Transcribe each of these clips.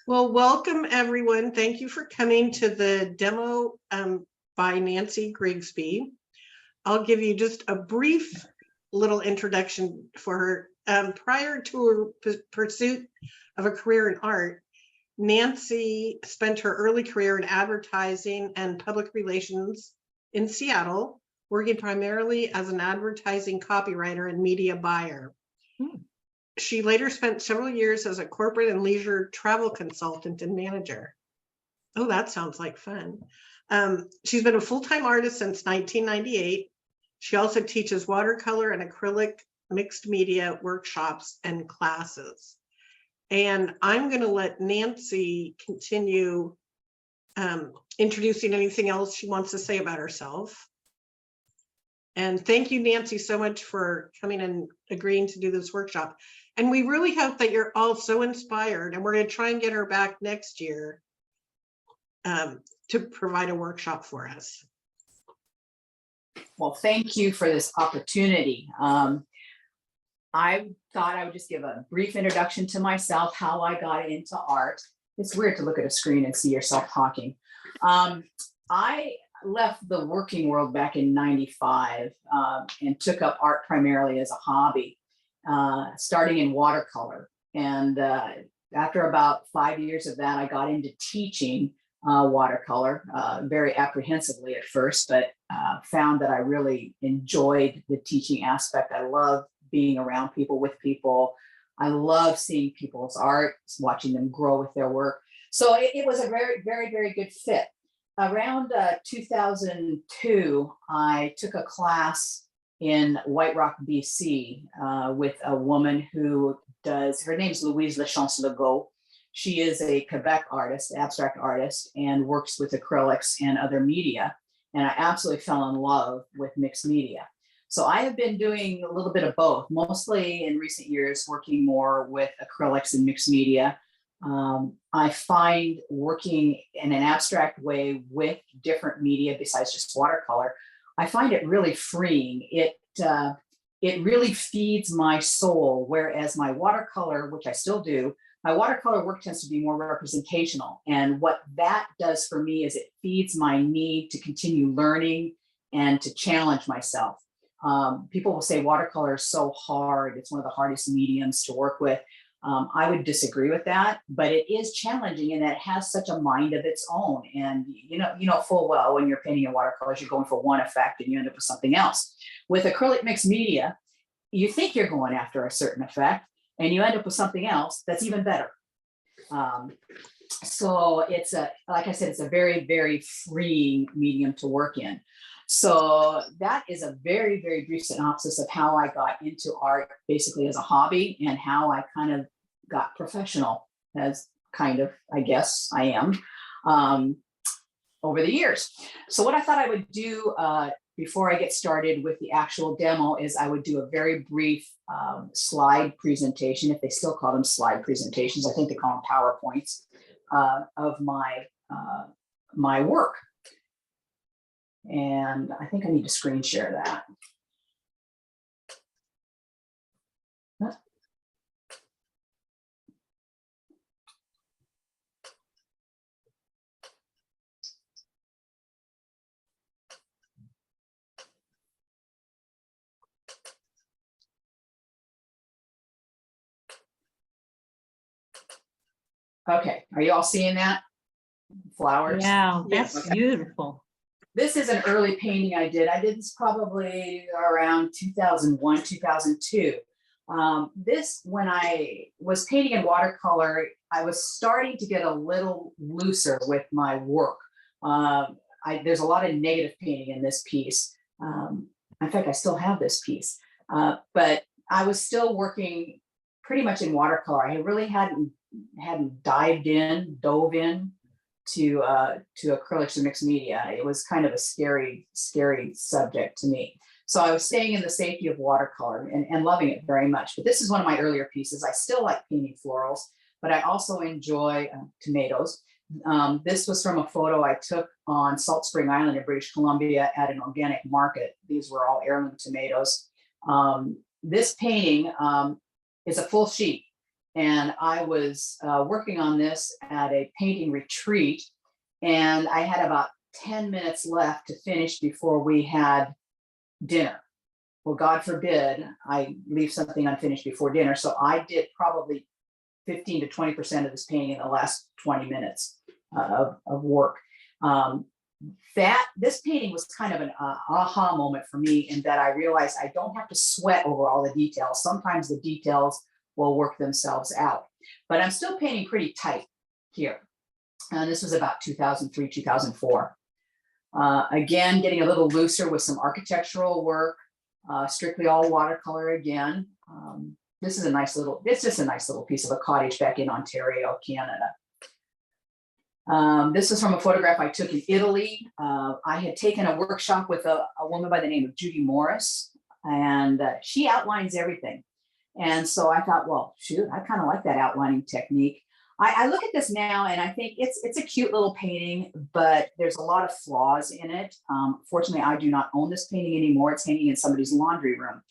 Well, welcome everyone. Thank you for coming to the demo by Nancy Grigsby. I'll give you just a brief little introduction for her. Prior to her pursuit of a career in art, Nancy spent her early career in advertising and public relations in Seattle, working primarily as an advertising copywriter and media buyer. She later spent several years as a corporate and leisure travel consultant and manager. Oh, that sounds like fun. She's been a full-time artist since 1998. She also teaches watercolor and acrylic mixed media workshops and classes. And I'm going to let Nancy continue introducing anything else she wants to say about herself. And thank you, Nancy, so much for coming and agreeing to do this workshop. And we really hope that you're all so inspired, and we're going to try and get her back next year to provide a workshop for us. Well, thank you for this opportunity. I thought I would just give a brief introduction to myself, how I got into art. It's weird to look at a screen and see yourself talking. I left the working world back in '95 and took up art primarily as a hobby, starting in watercolor. And after about 5 years of that, I got into teaching watercolor, very apprehensively at first, but found that I really enjoyed the teaching aspect. I love being around people, with people. I love seeing people's art, watching them grow with their work. So it was a very, very, very good fit. Around 2002, I took a class in White Rock, BC, with a woman who does, her name's Louise Lechance-Legault. She is a Quebec artist, abstract artist, and works with acrylics and other media. And I absolutely fell in love with mixed media. So I have been doing a little bit of both, mostly in recent years, working more with acrylics and mixed media. I find working in an abstract way with different media besides just watercolor, I find it really freeing. It really feeds my soul, whereas my watercolor, which I still do, my watercolor work tends to be more representational. And what that does for me is it feeds my need to continue learning and to challenge myself. People will say watercolor is so hard. It's one of the hardest mediums to work with. I would disagree with that, but it is challenging and it has such a mind of its own. And you know full well when you're painting in watercolors, you're going for one effect and you end up with something else. With acrylic mixed media, you think you're going after a certain effect and you end up with something else that's even better. So it's like I said, it's a very, very freeing medium to work in. So that is a very, very brief synopsis of how I got into art, basically as a hobby, and how I kind of got professional, as kind of, I guess I am, over the years. So what I thought I would do before I get started with the actual demo is I would do a very brief slide presentation, if they still call them slide presentations. I think they call them PowerPoints of my work. And I think I need to screen share that. Okay, are you all seeing that? Flowers? Yeah, that's Yes. beautiful. This is an early painting I did. I did this probably around 2001, 2002. This, when I was painting in watercolor, I was starting to get a little looser with my work. There's a lot of negative painting in this piece. In fact, I still have this piece, but I was still working pretty much in watercolor. I really hadn't dove in to acrylics and mixed media. It was kind of a scary subject to me. So I was staying in the safety of watercolor and loving it very much. But this is one of my earlier pieces. I still like painting florals, but I also enjoy tomatoes. This was from a photo I took on Salt Spring Island in British Columbia at an organic market. These were all heirloom tomatoes. This painting is a full sheet. And I was working on this at a painting retreat, and I had about 10 minutes left to finish before we had dinner. Well, God forbid I leave something unfinished before dinner. So I did probably 15 to 20% of this painting in the last 20 minutes of work. This painting was kind of an aha moment for me, in that I realized I don't have to sweat over all the details. Sometimes the details will work themselves out, but I'm still painting pretty tight here. And this was about 2003, 2004. Again, getting a little looser with some architectural work, strictly all watercolor again. This is it's just a nice little piece of a cottage back in Ontario, Canada. This is from a photograph I took in Italy. I had taken a workshop with a woman by the name of Judy Morris, and she outlines everything. And so I thought, well, shoot, I kind of like that outlining technique. I look at this now and I think it's a cute little painting, but there's a lot of flaws in it. Fortunately, I do not own this painting anymore. It's hanging in somebody's laundry room,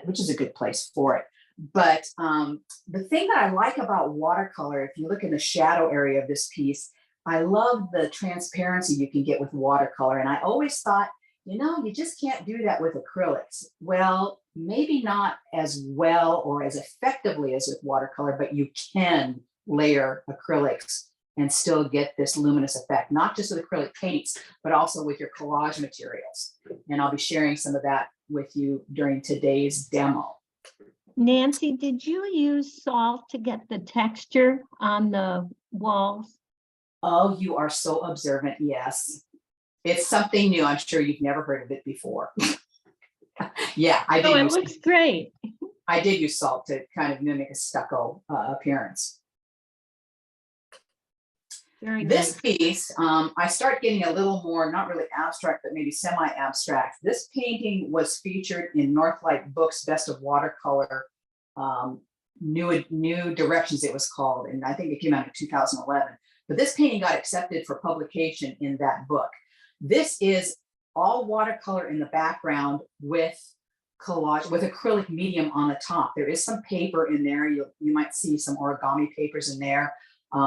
which is a good place for it. But the thing that I like about watercolor, if you look in the shadow area of this piece, I love the transparency you can get with watercolor. And I always thought, you just can't do that with acrylics. Well, maybe not as well or as effectively as with watercolor, but you can layer acrylics and still get this luminous effect, not just with acrylic paints, but also with your collage materials. And I'll be sharing some of that with you during today's demo. Nancy, did you use salt to get the texture on the walls? Oh, you are so observant. Yes. It's something new. I'm sure you've never heard of it before. Yeah, I did. Oh, it looks great. I did use salt to kind of mimic a stucco appearance. Very This nice. piece, I start getting a little more, not really abstract, but maybe semi-abstract. This painting was featured in Northlight Books' Best of Watercolor, New Directions it was called, and I think it came out in 2011. But this painting got accepted for publication in that book. This is all watercolor in the background with collage, with acrylic medium on the top. There is some paper in there. You might see some origami papers in there.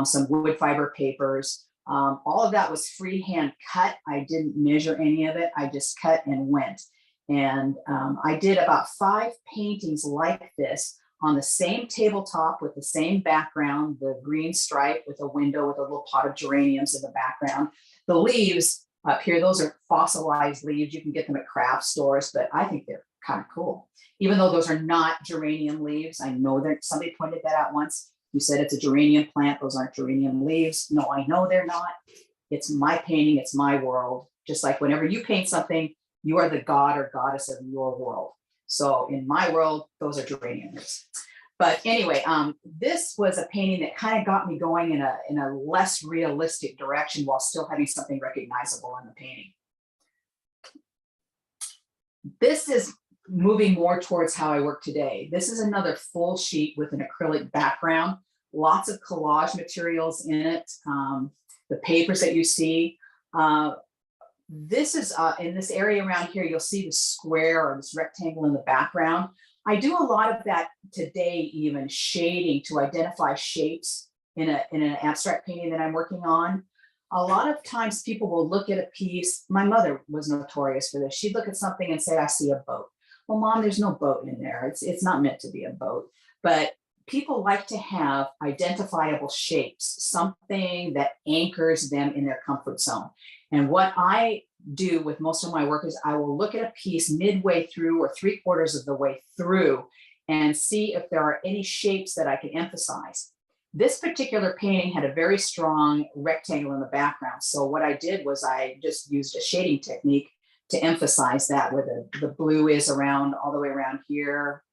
Some wood fiber papers. All of that was freehand cut. I didn't measure any of it. I just cut and went. And I did about 5 paintings like this on the same tabletop with the same background, the green stripe with a window with a little pot of geraniums in the background. The leaves up here, those are fossilized leaves. You can get them at craft stores, but I think they're kind of cool. Even though those are not geranium leaves, I know that somebody pointed that out once. You said it's a geranium plant. Those aren't geranium leaves. No, I know they're not. It's my painting. It's my world. Just like whenever you paint something, you are the god or goddess of your world. So in my world, those are geranium leaves. But anyway, this was a painting that kind of got me going in a less realistic direction while still having something recognizable in the painting. This is moving more towards how I work today. This is another full sheet with an acrylic background, lots of collage materials in it. The papers that you see, this is in this area around here, you'll see the square or this rectangle in the background. I do a lot of that today, even shading to identify shapes in an abstract painting that I'm working on. A lot of times people will look at a piece. My mother was notorious for this. She'd look at something and say, I see a boat. Well, Mom, there's no boat in there. It's not meant to be a boat. But people like to have identifiable shapes, something that anchors them in their comfort zone. And what I do with most of my work is I will look at a piece midway through or 3/4 of the way through and see if there are any shapes that I can emphasize. This particular painting had a very strong rectangle in the background. So what I did was I just used a shading technique to emphasize that, where the blue is around all the way around here.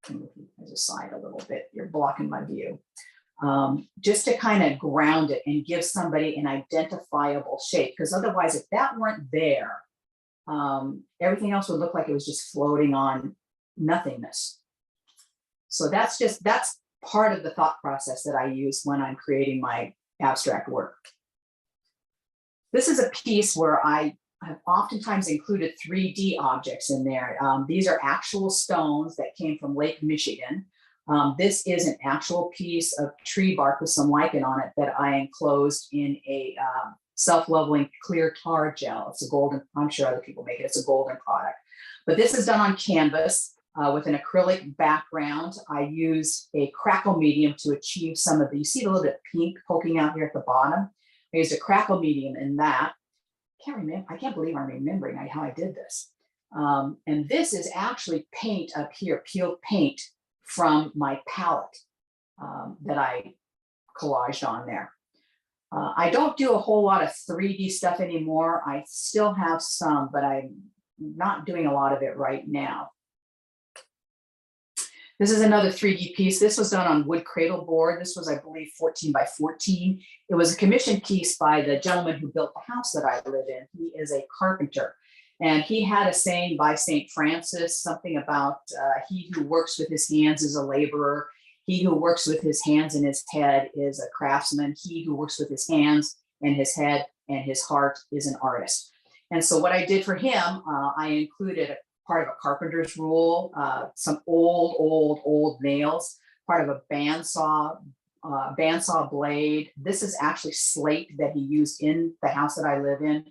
As a side a little bit, you're blocking my view. Just to kind of ground it and give somebody an identifiable shape, because otherwise, if that weren't there, everything else would look like it was just floating on nothingness. So that's part of the thought process that I use when I'm creating my abstract work. This is a piece where I I've oftentimes included 3D objects in there. These are actual stones that came from Lake Michigan. This is an actual piece of tree bark with some lichen on it that I enclosed in a self-leveling clear tar gel. It's a golden, I'm sure other people make it, it's a golden product. But this is done on canvas with an acrylic background. I used a crackle medium to achieve some of the, you see a little bit of pink poking out here at the bottom. I used a crackle medium in that. I can't believe I'm remembering how I did this. And this is actually paint up here, peeled paint from my palette that I collaged on there. I don't do a whole lot of 3D stuff anymore. I still have some, but I'm not doing a lot of it right now. This is another 3D piece. This was done on wood cradle board. This was, I believe, 14 by 14. It was a commissioned piece by the gentleman who built the house that I live in. He is a carpenter. And he had a saying by St. Francis, something about he who works with his hands is a laborer. He who works with his hands and his head is a craftsman. He who works with his hands and his head and his heart is an artist. And so what I did for him, I included a part of a carpenter's rule, some old nails, part of a bandsaw blade. This is actually slate that he used in the house that I live in.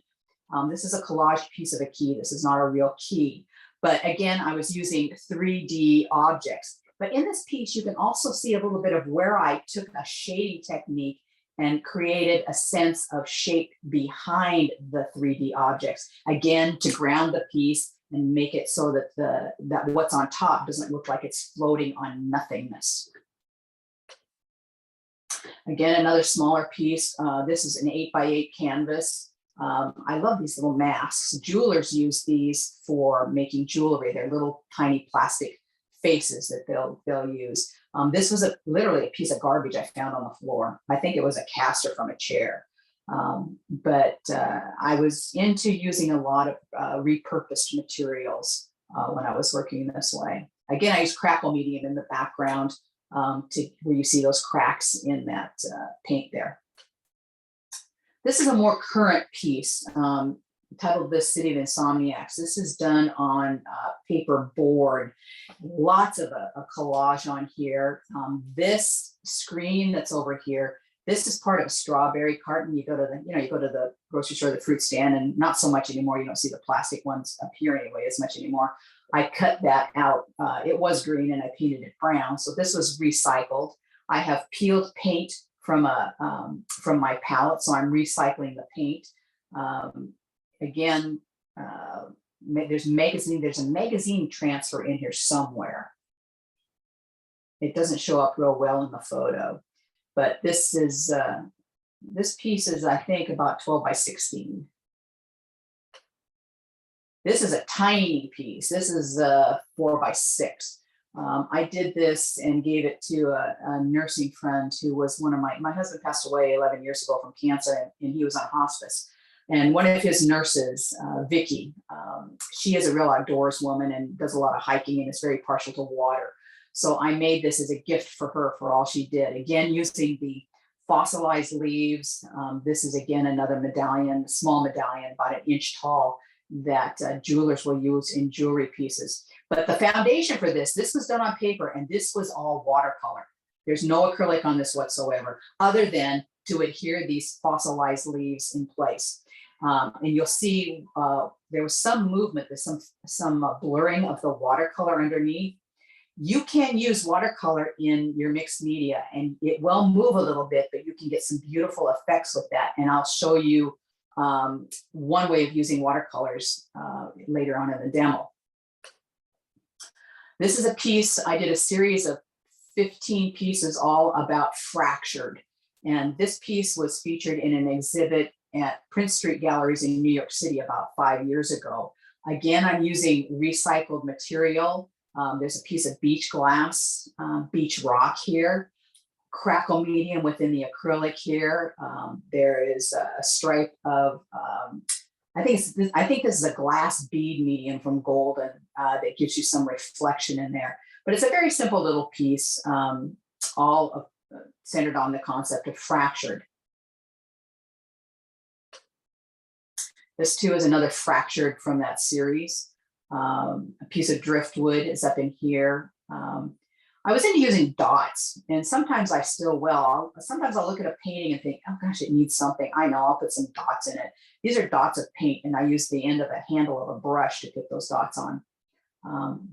This is a collaged piece of a key. This is not a real key. But again, I was using 3D objects. But in this piece, you can also see a little bit of where I took a shading technique and created a sense of shape behind the 3D objects. Again, to ground the piece and make it so that that what's on top doesn't look like it's floating on nothingness. Again, another smaller piece. This is an 8x8 canvas. I love these little masks. Jewelers use these for making jewelry. They're little tiny plastic faces that they'll use. This was literally a piece of garbage I found on the floor. I think it was a caster from a chair. But I was into using a lot of repurposed materials when I was working this way. Again, I used crackle medium in the background where you see those cracks in that paint there. This is a more current piece titled "The City of Insomniacs." This is done on paper board. Lots of a collage on here. This screen that's over here, this is part of a strawberry carton. You go to the grocery store, the fruit stand, and not so much anymore. You don't see the plastic ones up here anyway as much anymore. I cut that out. It was green and I painted it brown. So this was recycled. I have peeled paint from my palette, so I'm recycling the paint. Again, there's a magazine transfer in here somewhere. It doesn't show up real well in the photo, but this piece is, I think, about 12 by 16. This is a tiny piece. This is 4 by 6. I did this and gave it to a nursing friend who was one of my husband passed away 11 years ago from cancer, and he was on hospice. And one of his nurses, Vicky, she is a real outdoors woman and does a lot of hiking and is very partial to water. So I made this as a gift for her for all she did. Again, using the fossilized leaves. This is, again, another medallion, small medallion, about an inch tall, that jewelers will use in jewelry pieces. But the foundation for this was done on paper, and this was all watercolor. There's no acrylic on this whatsoever, other than to adhere these fossilized leaves in place. And you'll see there was some movement, there's some blurring of the watercolor underneath. You can use watercolor in your mixed media, and it will move a little bit, but you can get some beautiful effects with that. And I'll show you one way of using watercolors later on in the demo. This is a piece, I did a series of 15 pieces all about fractured. And this piece was featured in an exhibit at Prince Street Galleries in New York City about 5 years ago. Again, I'm using recycled material. There's a piece of beach glass, beach rock here, crackle medium within the acrylic here. There is a stripe of, I think this is a glass bead medium from Golden that gives you some reflection in there. But it's a very simple little piece, all centered on the concept of fractured. This too is another fractured from that series. A piece of driftwood is up in here. I was into using dots, and sometimes I still will. Sometimes I'll look at a painting and think, oh gosh, it needs something. I know, I'll put some dots in it. These are dots of paint, and I use the end of a handle of a brush to put those dots on.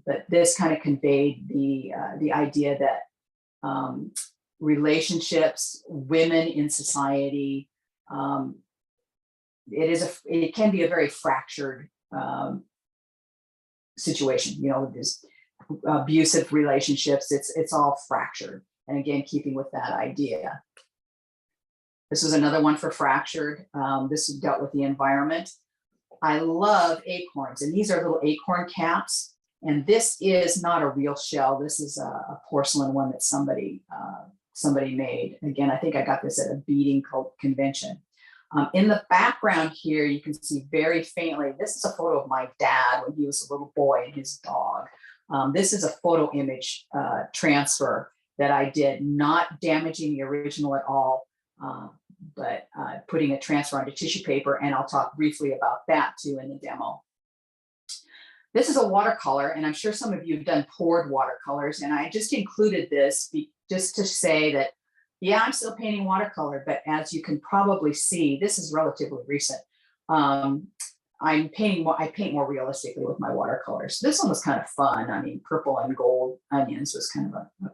But this kind of conveyed the idea that relationships, women in society, it can be a very fractured situation. You know, there's abusive relationships, it's all fractured. And again, keeping with that idea. This was another one for fractured. This dealt with the environment. I love acorns, and these are little acorn caps. And this is not a real shell. This is a porcelain one that somebody made. Again, I think I got this at a beading convention. In the background here, you can see very faintly, this is a photo of my dad when he was a little boy and his dog. This is a photo image transfer that I did, not damaging the original at all, but putting a transfer onto tissue paper, and I'll talk briefly about that too in the demo. This is a watercolor, and I'm sure some of you have done poured watercolors, and I just included this just to say that, yeah, I'm still painting watercolor, but as you can probably see, this is relatively recent. I paint more realistically with my watercolors. This one was kind of fun. I mean, purple and gold onions was kind of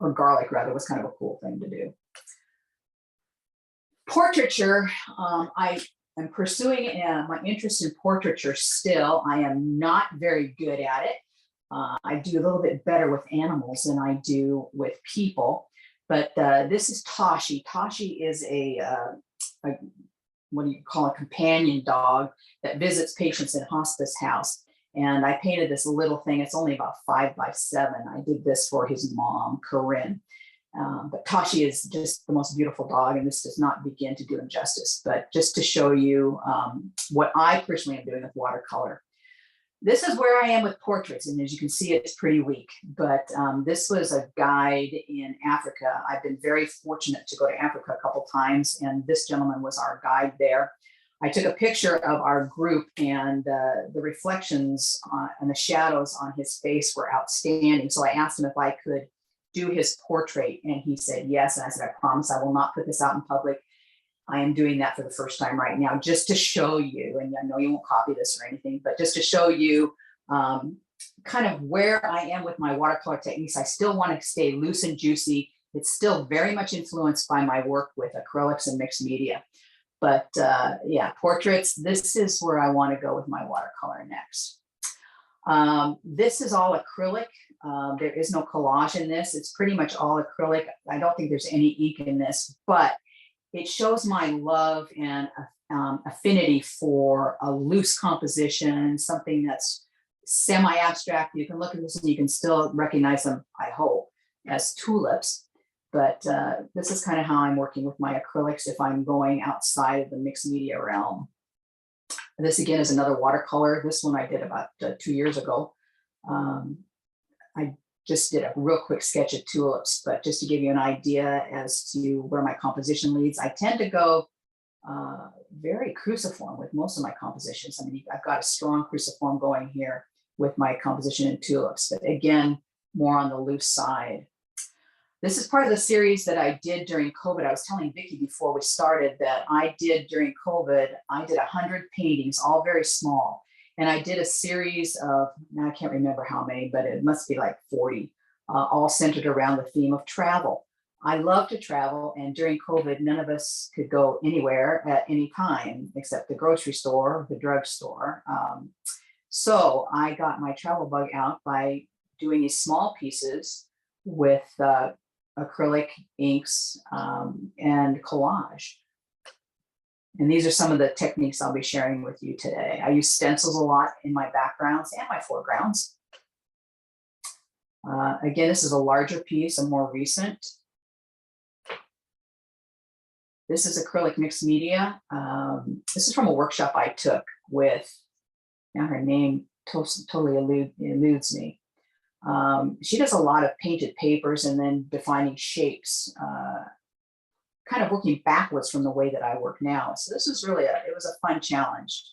or garlic rather, was kind of a cool thing to do. Portraiture, I am pursuing my interest in portraiture still. I am not very good at it. I do a little bit better with animals than I do with people. But this is Tashi. Tashi is a what do you call a companion dog that visits patients in hospice house. And I painted this little thing. It's only about 5 by 7. I did this for his mom, Corinne. But Tashi is just the most beautiful dog, and this does not begin to do him justice. But just to show you what I personally am doing with watercolor. This is where I am with portraits, and as you can see, it's pretty weak. But this was a guide in Africa. I've been very fortunate to go to Africa a couple times, and this gentleman was our guide there. I took a picture of our group, and the reflections and the shadows on his face were outstanding. So I asked him if I could do his portrait, and he said yes. And I said, I promise I will not put this out in public. I am doing that for the first time right now, just to show you, and I know you won't copy this or anything, but just to show you kind of where I am with my watercolor techniques. I still want to stay loose and juicy. It's still very much influenced by my work with acrylics and mixed media. But yeah, portraits, this is where I want to go with my watercolor next. This is all acrylic. There is no collage in this. It's pretty much all acrylic. I don't think there's any ink in this, but it shows my love and affinity for a loose composition, something that's semi-abstract. You can look at this and you can still recognize them, I hope, as tulips. But this is kind of how I'm working with my acrylics if I'm going outside of the mixed media realm. This again is another watercolor. This one I did about 2 years ago. I just did a real quick sketch of tulips, but just to give you an idea as to where my composition leads, I tend to go very cruciform with most of my compositions. I mean, I've got a strong cruciform going here with my composition in tulips, but again, more on the loose side. This is part of the series that I did during COVID. I was telling Vicki before we started that I did during COVID, I did 100 paintings, all very small. And I did a series of, now I can't remember how many, but it must be like 40, all centered around the theme of travel. I love to travel, and during COVID, none of us could go anywhere at any time except the grocery store, the drugstore. So I got my travel bug out by doing these small pieces with acrylic inks and collage. And these are some of the techniques I'll be sharing with you today. I use stencils a lot in my backgrounds and my foregrounds. Again, this is a larger piece, a more recent. This is acrylic mixed media. This is from a workshop I took with, now her name totally eludes me. She does a lot of painted papers and then defining shapes, kind of working backwards from the way that I work now. So this was really it was a fun challenge.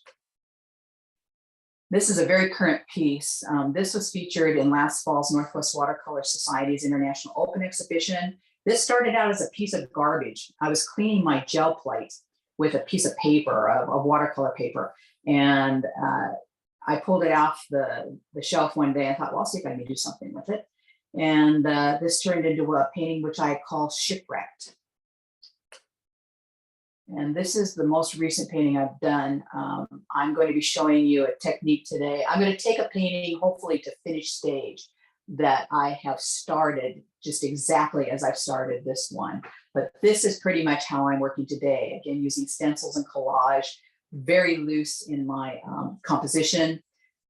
This is a very current piece. This was featured in last fall's Northwest Watercolor Society's International Open Exhibition. This started out as a piece of garbage. I was cleaning my gel plate with a piece of paper, of watercolor paper. And I pulled it off the shelf one day. I thought, well, I'll see if I can do something with it. And this turned into a painting which I call Shipwrecked. And this is the most recent painting I've done. I'm going to be showing you a technique today. I'm going to take a painting, hopefully to finish stage, that I have started just exactly as I've started this one. But this is pretty much how I'm working today. Again, using stencils and collage, very loose in my composition.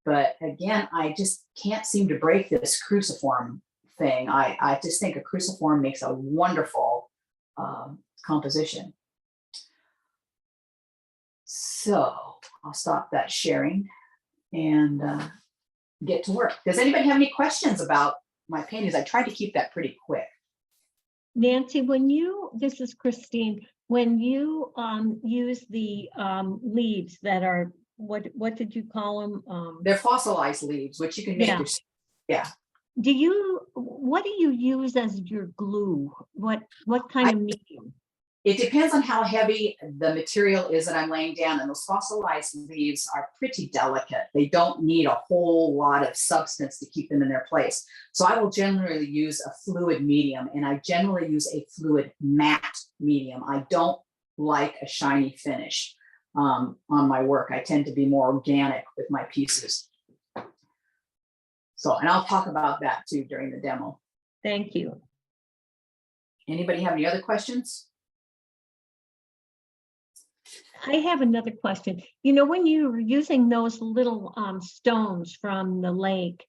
But again, I just can't seem to break this cruciform thing. I just think a cruciform makes a wonderful composition. So I'll stop that sharing and get to work. Does anybody have any questions about my paintings? I tried to keep that pretty quick. Nancy, this is Christine, when you use the leaves that are, what did you call them? They're fossilized leaves, which you can make. Yeah. What do you use as your glue? What kind of medium? It depends on how heavy the material is that I'm laying down, and those fossilized leaves are pretty delicate. They don't need a whole lot of substance to keep them in their place. So I will generally use a fluid medium, and I generally use a fluid matte medium. I don't like a shiny finish on my work. I tend to be more organic with my pieces. So, and I'll talk about that too during the demo. Thank you. Anybody have any other questions? I have another question. You know, when you were using those little stones from the lake,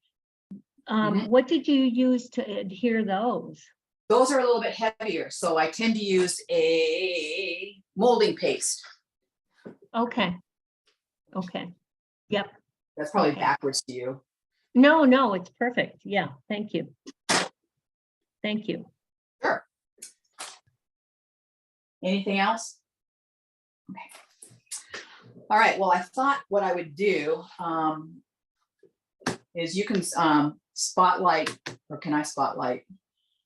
what did you use to adhere those? Those are a little bit heavier, so I tend to use a molding paste. Okay. Okay. Yep. That's probably backwards to you. No, it's perfect. Yeah. Thank you. Thank you. Sure. Anything else? Okay. All right. Well, I thought what I would do is you can spotlight, or can I spotlight,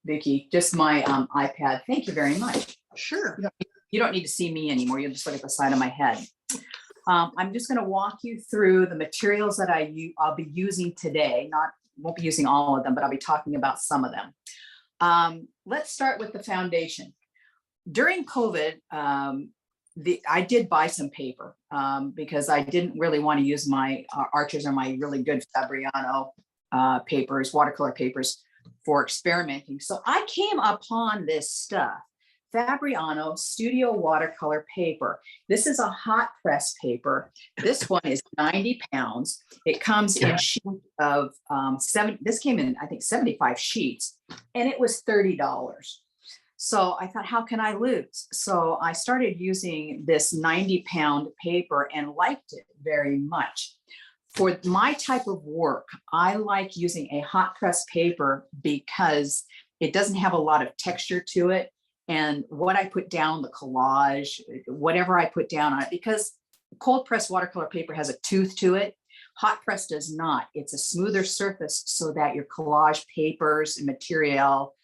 Vicki? Just my iPad. Thank you very much. Sure. You don't need to see me anymore. You'll just look at the side of my head. I'm just going to walk you through the materials that I'll be using today. Won't be using all of them, but I'll be talking about some of them. Let's start with the foundation. During COVID, I did buy some paper because I didn't really want to use my Arches or my really good Fabriano papers, watercolor papers, for experimenting. So I came upon this stuff, Fabriano Studio Watercolor Paper. This is a hot press paper. This one is 90 pounds. It comes in sheets of this came in, I think, 75 sheets, and it was $30. So I thought, how can I lose? So I started using this 90-pound paper and liked it very much. For my type of work, I like using a hot press paper because it doesn't have a lot of texture to it. And what I put down, the collage, whatever I put down on it, because cold press watercolor paper has a tooth to it, hot press does not. It's a smoother surface so that your collage papers and material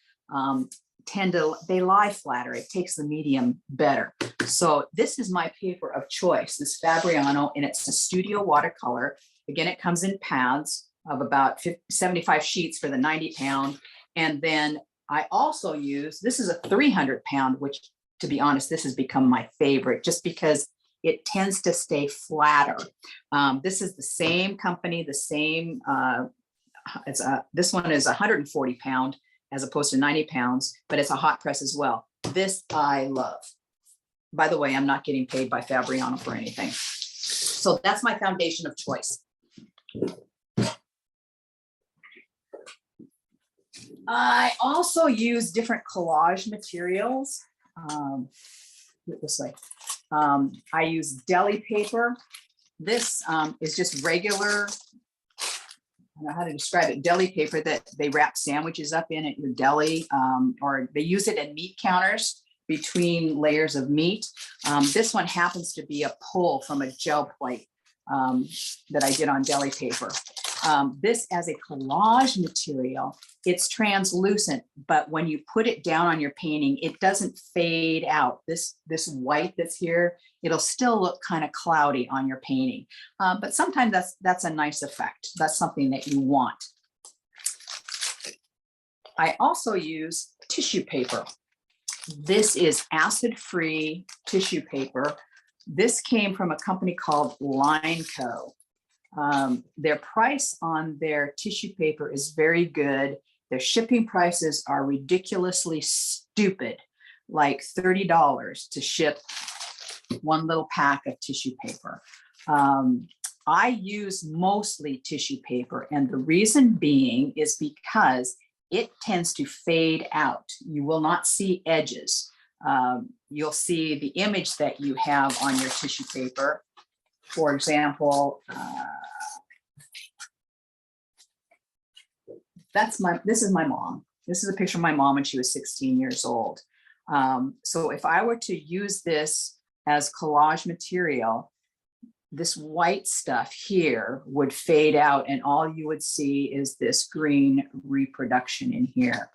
they lie flatter. It takes the medium better. So this is my paper of choice, this Fabriano, and it's a studio watercolor. Again, it comes in pads of about 75 sheets for the 90-pound. And then I also use, this is a 300-pound, which, to be honest, this has become my favorite just because it tends to stay flatter. This is the same company, the same, this one is 140-pound as opposed to 90 pounds, but it's a hot press as well. This I love. By the way, I'm not getting paid by Fabriano for anything. So that's my foundation of choice. I also use different collage materials. This way. I use deli paper. This is just regular, I don't know how to describe it, deli paper that they wrap sandwiches up in at your deli, or they use it in meat counters between layers of meat. This one happens to be a pull from a gel plate that I did on deli paper. This as a collage material, it's translucent, but when you put it down on your painting, it doesn't fade out. This white that's here, it'll still look kind of cloudy on your painting. But sometimes that's a nice effect. That's something that you want. I also use tissue paper. This is acid-free tissue paper. This came from a company called Line Co. Their price on their tissue paper is very good. Their shipping prices are ridiculously stupid, like $30 to ship one little pack of tissue paper. I use mostly tissue paper, and the reason being is because it tends to fade out. You will not see edges. You'll see the image that you have on your tissue paper. For example, this is my mom. This is a picture of my mom when she was 16 years old. So if I were to use this as collage material, this white stuff here would fade out, and all you would see is this green reproduction in here.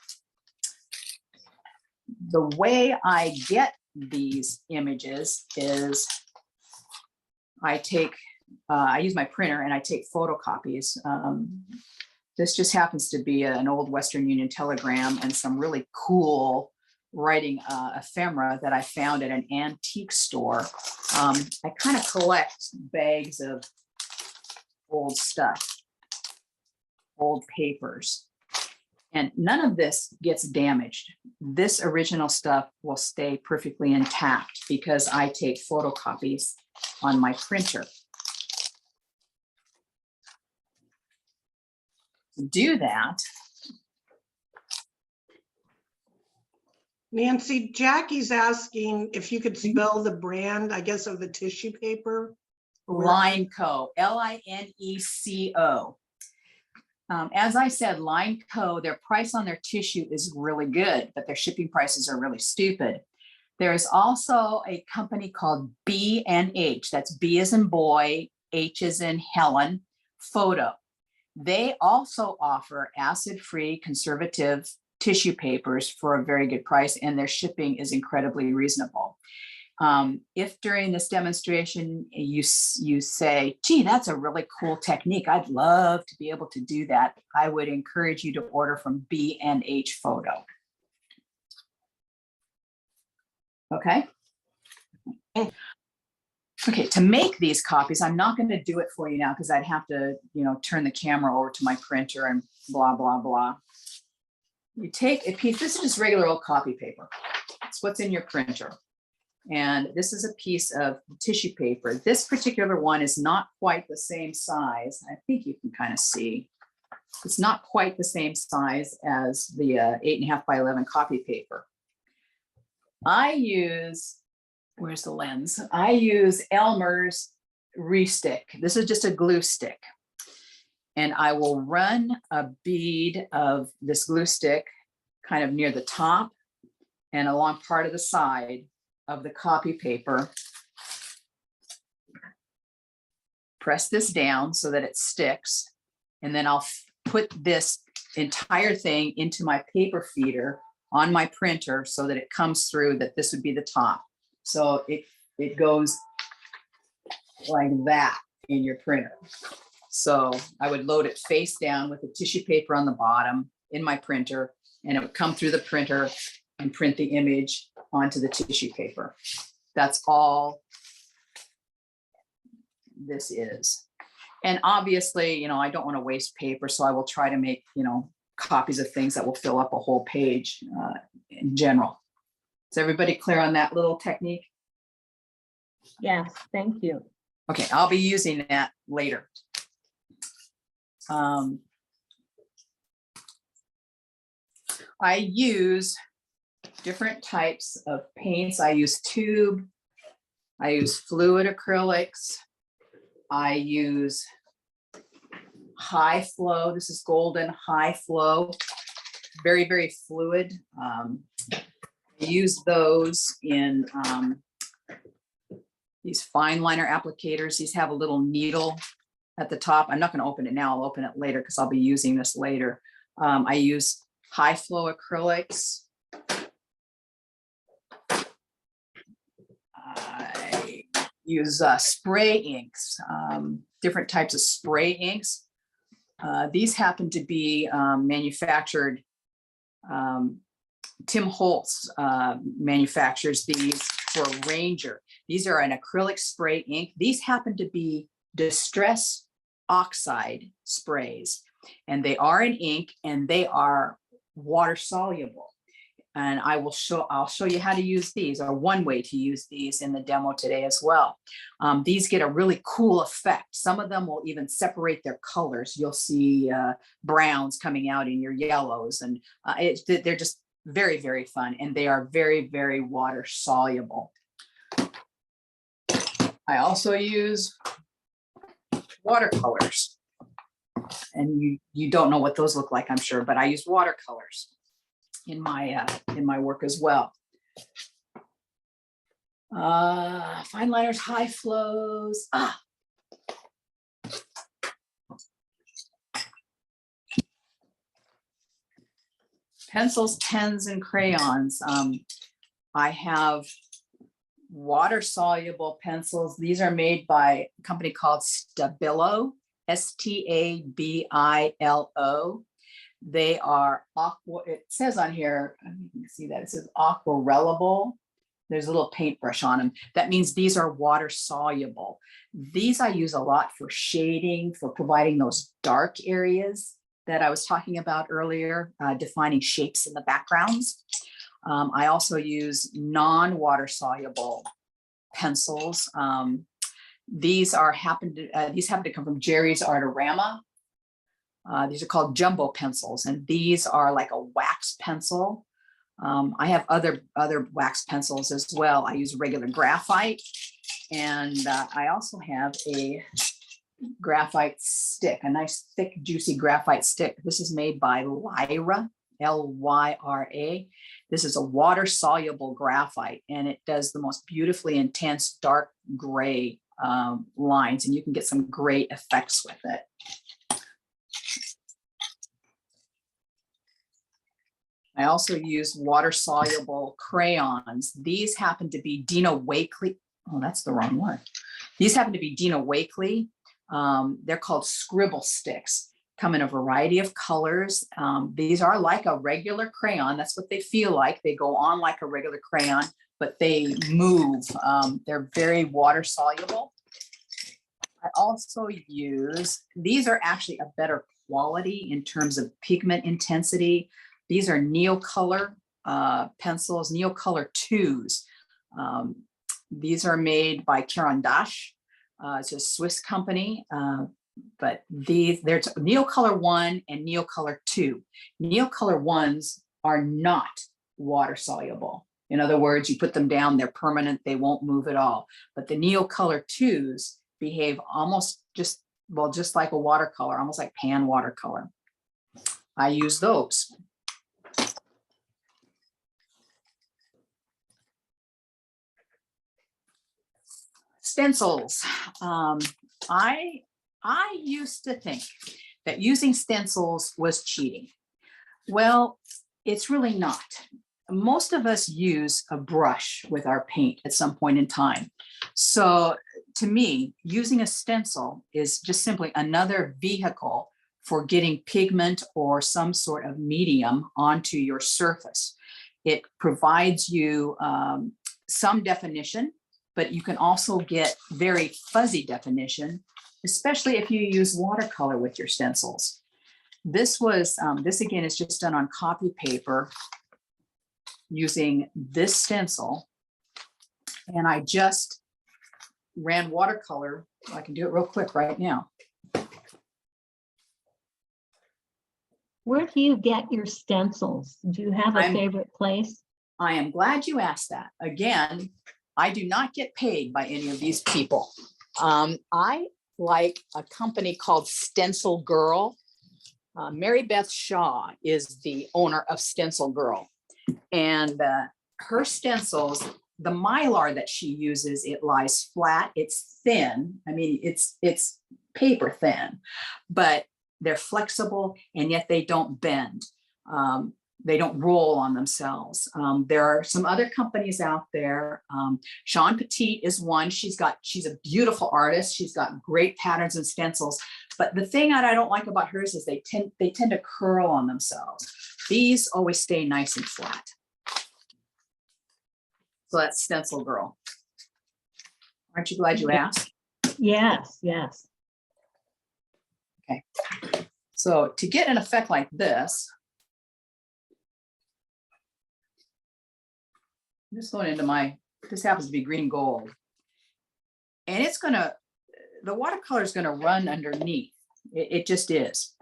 The way I get these images is I use my printer and I take photocopies. This just happens to be an old Western Union telegram and some really cool writing ephemera that I found at an antique store. I kind of collect bags of old stuff, old papers, and none of this gets damaged. This original stuff will stay perfectly intact because I take photocopies on my printer. To do that, Nancy, Jackie's asking if you could spell the brand, I guess, of the tissue paper. Line Co, Lineco. As I said, Line Co, their price on their tissue is really good, but their shipping prices are really stupid. There is also a company called B&H. That's B as in boy, H as in Helen, Photo. They also offer acid-free conservative tissue papers for a very good price, and their shipping is incredibly reasonable. If during this demonstration you say, gee, that's a really cool technique, I'd love to be able to do that, I would encourage you to order from B&H Photo. Okay. Okay, to make these copies, I'm not going to do it for you now because I'd have to, turn the camera over to my printer and blah, blah, blah. You take a piece, this is just regular old copy paper. It's what's in your printer. And this is a piece of tissue paper. This particular one is not quite the same size. I think you can kind of see. It's not quite the same size as the 8.5 by 11 copy paper. I use, where's the lens? I use Elmer's Restick. This is just a glue stick. And I will run a bead of this glue stick kind of near the top and along part of the side of the copy paper. Press this down so that it sticks. And then I'll put this entire thing into my paper feeder on my printer so that it comes through, that this would be the top. So it goes like that in your printer. So I would load it face down with the tissue paper on the bottom in my printer, and it would come through the printer and print the image onto the tissue paper. That's all this is. And obviously, I don't want to waste paper, so I will try to make, copies of things that will fill up a whole page in general. Is everybody clear on that little technique? Yes, thank you. Okay, I'll be using that later. I use different types of paints. I use tube, I use fluid acrylics, I use high flow. This is golden high flow, very, very fluid. I use those in these fine liner applicators. These have a little needle at the top. I'm not going to open it now. I'll open it later because I'll be using this later. I use high flow acrylics. I use spray inks, different types of spray inks. These happen to be manufactured. Tim Holtz manufactures these for Ranger. These are an acrylic spray ink. These happen to be distress oxide sprays, and they are an ink and they are water soluble. And I'll show you how to use these, or one way to use these in the demo today as well. These get a really cool effect. Some of them will even separate their colors. You'll see browns coming out in your yellows, and they're just very, very fun, and they are very, very water soluble. I also use watercolors, and you don't know what those look like, I'm sure, but I use watercolors in my work as well. Fine liners, high flows. Pencils, pens, and crayons. I have water soluble pencils. These are made by a company called Stabilo, Stabilo. They are aqua, it says on here, you can see that it says aquarellable. There's a little paintbrush on them. That means these are water soluble. These I use a lot for shading, for providing those dark areas that I was talking about earlier, defining shapes in the backgrounds. I also use non-water soluble pencils. These happen to come from Jerry's Artorama. These are called jumbo pencils, and these are like a wax pencil. I have other wax pencils as well. I use regular graphite, and I also have a graphite stick, a nice thick juicy graphite stick. This is made by Lyra, Lyra. This is a water soluble graphite, and it does the most beautifully intense dark gray lines, and you can get some great effects with it. I also use water soluble crayons. These happen to be Dina Wakley. Oh, that's the wrong one. These happen to be Dina Wakley. They're called scribble sticks. Come in a variety of colors. These are like a regular crayon. That's what they feel like. They go on like a regular crayon, but they move. They're very water soluble. I also use, these are actually a better quality in terms of pigment intensity. These are Neocolor pencils, Neocolor 2s. These are made by Caran d'Ache. It's a Swiss company, but there's Neocolor 1 and Neocolor 2. Neocolor 1s are not water soluble. In other words, you put them down, they're permanent, they won't move at all. But the Neocolor 2s behave almost just like a watercolor, almost like pan watercolor. I use those. Stencils. I used to think that using stencils was cheating. Well, it's really not. Most of us use a brush with our paint at some point in time. So to me, using a stencil is just simply another vehicle for getting pigment or some sort of medium onto your surface. It provides you some definition, but you can also get very fuzzy definition, especially if you use watercolor with your stencils. This again is just done on copy paper using this stencil. And I just ran watercolor. I can do it real quick right now. Where do you get your stencils? Do you have a favorite place? I am glad you asked that. Again, I do not get paid by any of these people. I like a company called Stencil Girl. Mary Beth Shaw is the owner of Stencil Girl. And her stencils, the Mylar that she uses, it lies flat, it's thin. I mean, it's paper thin, but they're flexible and yet they don't bend. They don't roll on themselves. There are some other companies out there. Sean Petit is one. She's a beautiful artist. She's got great patterns and stencils. But the thing that I don't like about hers is they tend to curl on themselves. These always stay nice and flat. So that's Stencil Girl. Aren't you glad you asked? Yes, yes. Okay. So to get an effect like this, I'm just going into this happens to be green gold. And it's the watercolor is gonna run underneath. It just is.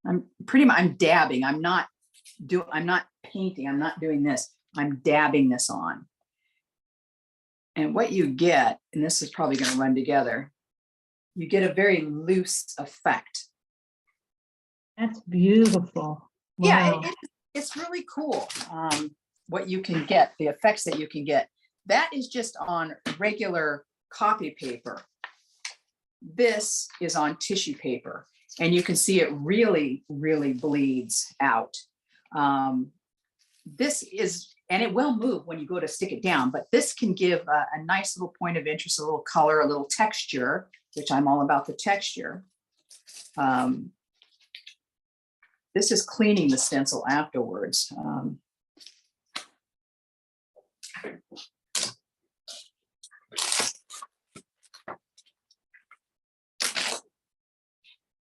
I'm dabbing. I'm not painting. I'm not doing this. I'm dabbing this on. And what you get, and this is probably going to run together, you get a very loose effect. That's beautiful. Yeah, Wow. it's really cool. What you can get, the effects that you can get. That is just on regular copy paper. This is on tissue paper. And you can see it really, really bleeds out. This is, and it will move when you go to stick it down, but this can give a nice little point of interest, a little color, a little texture, which I'm all about the texture. This is cleaning the stencil afterwards.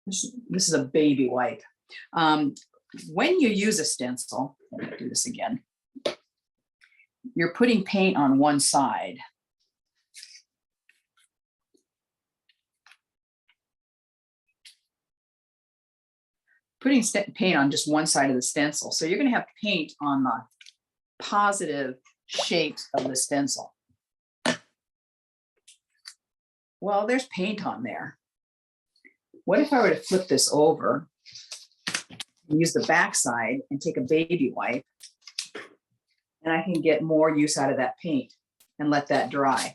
This is a baby wipe. When you use a stencil, let me do this again. You're putting paint on one side. Putting paint on just one side of the stencil. So you're going to have paint on the positive shapes of the stencil. Well, there's paint on there. What if I were to flip this over and use the back side and take a baby wipe, and I can get more use out of that paint and let that dry.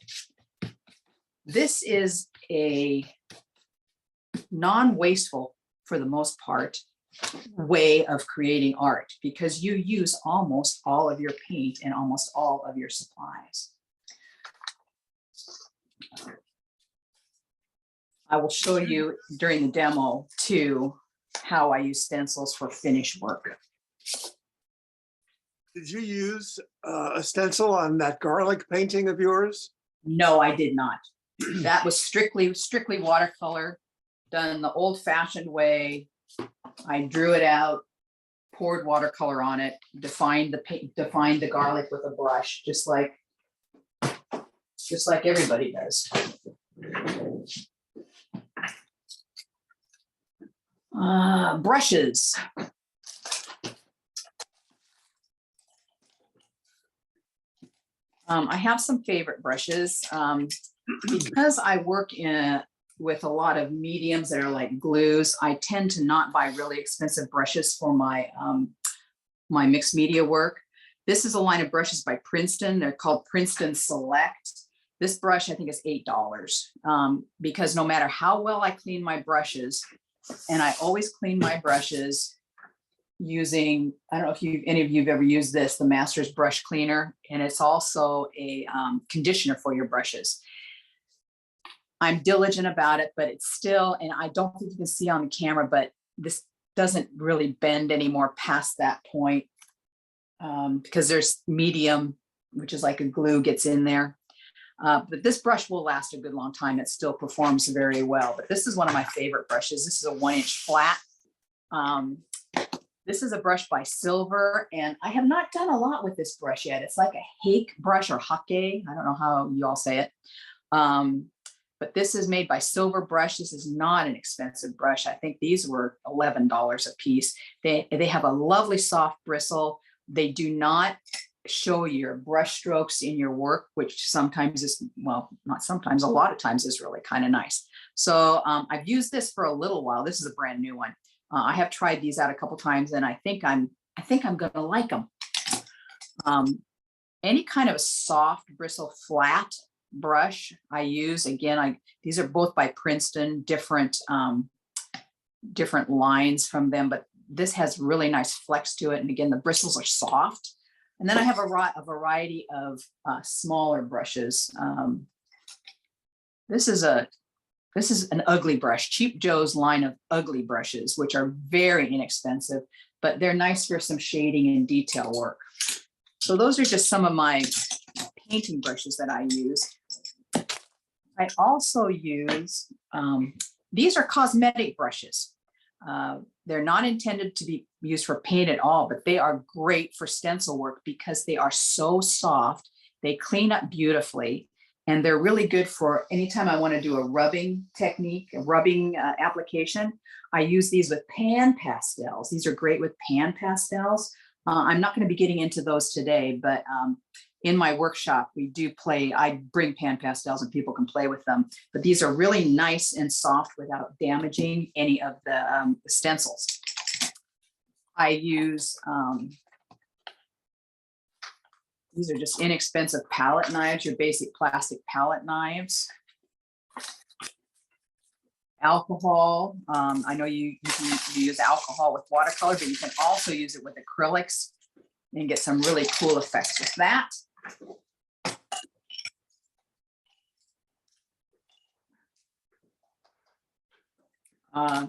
This is a non-wasteful, for the most part, way of creating art because you use almost all of your paint and almost all of your supplies. I will show you during the demo too how I use stencils for finished work. Did you use a stencil on that garlic painting of yours? No, I did not. That was strictly watercolor, done the old-fashioned way. I drew it out, poured watercolor on it, defined the garlic with a brush, just like everybody does. Brushes. I have some favorite brushes. Because I work with a lot of mediums that are like glues, I tend to not buy really expensive brushes for my my mixed media work. This is a line of brushes by Princeton. They're called Princeton Select. This brush I think is $8 because no matter how well I clean my brushes, and I always clean my brushes using, I don't know if any of you have ever used this, the Masters brush cleaner, and it's also a conditioner for your brushes. I'm diligent about it, but it's still, and I don't think you can see on the camera, but this doesn't really bend anymore past that point because there's medium, which is like a glue, gets in there. But this brush will last a good long time. It still performs very well. But this is one of my favorite brushes. This is a 1-inch flat. This is a brush by Silver, and I have not done a lot with this brush yet. It's like a hake brush or hake. I don't know how you all say it. But this is made by Silver Brush. This is not an expensive brush. I think these were $11 a piece. They have a lovely soft bristle. They do not show your brush strokes in your work, which sometimes is, well, not sometimes, a lot of times is really kind of nice. So I've used this for a little while. This is a brand new one. I have tried these out a couple times, and I think I'm gonna like them. Any kind of a soft bristle flat brush I use. Again, these are both by Princeton, different lines from them, but this has really nice flex to it. And again, the bristles are soft. And then I have a variety of smaller brushes. This is an ugly brush, Cheap Joe's line of ugly brushes, which are very inexpensive, but they're nice for some shading and detail work. So those are just some of my painting brushes that I use. I also use, these are cosmetic brushes. They're not intended to be used for paint at all, but they are great for stencil work because they are so soft. They clean up beautifully, and they're really good for anytime I want to do a rubbing technique, a rubbing application. I use these with pan pastels. These are great with pan pastels. I'm not going to be getting into those today, but in my workshop, I bring pan pastels and people can play with them, but these are really nice and soft without damaging any of the stencils. I use, these are just inexpensive palette knives, your basic plastic palette knives. Alcohol, I know you use alcohol with watercolor, but you can also use it with acrylics and get some really cool effects with that. I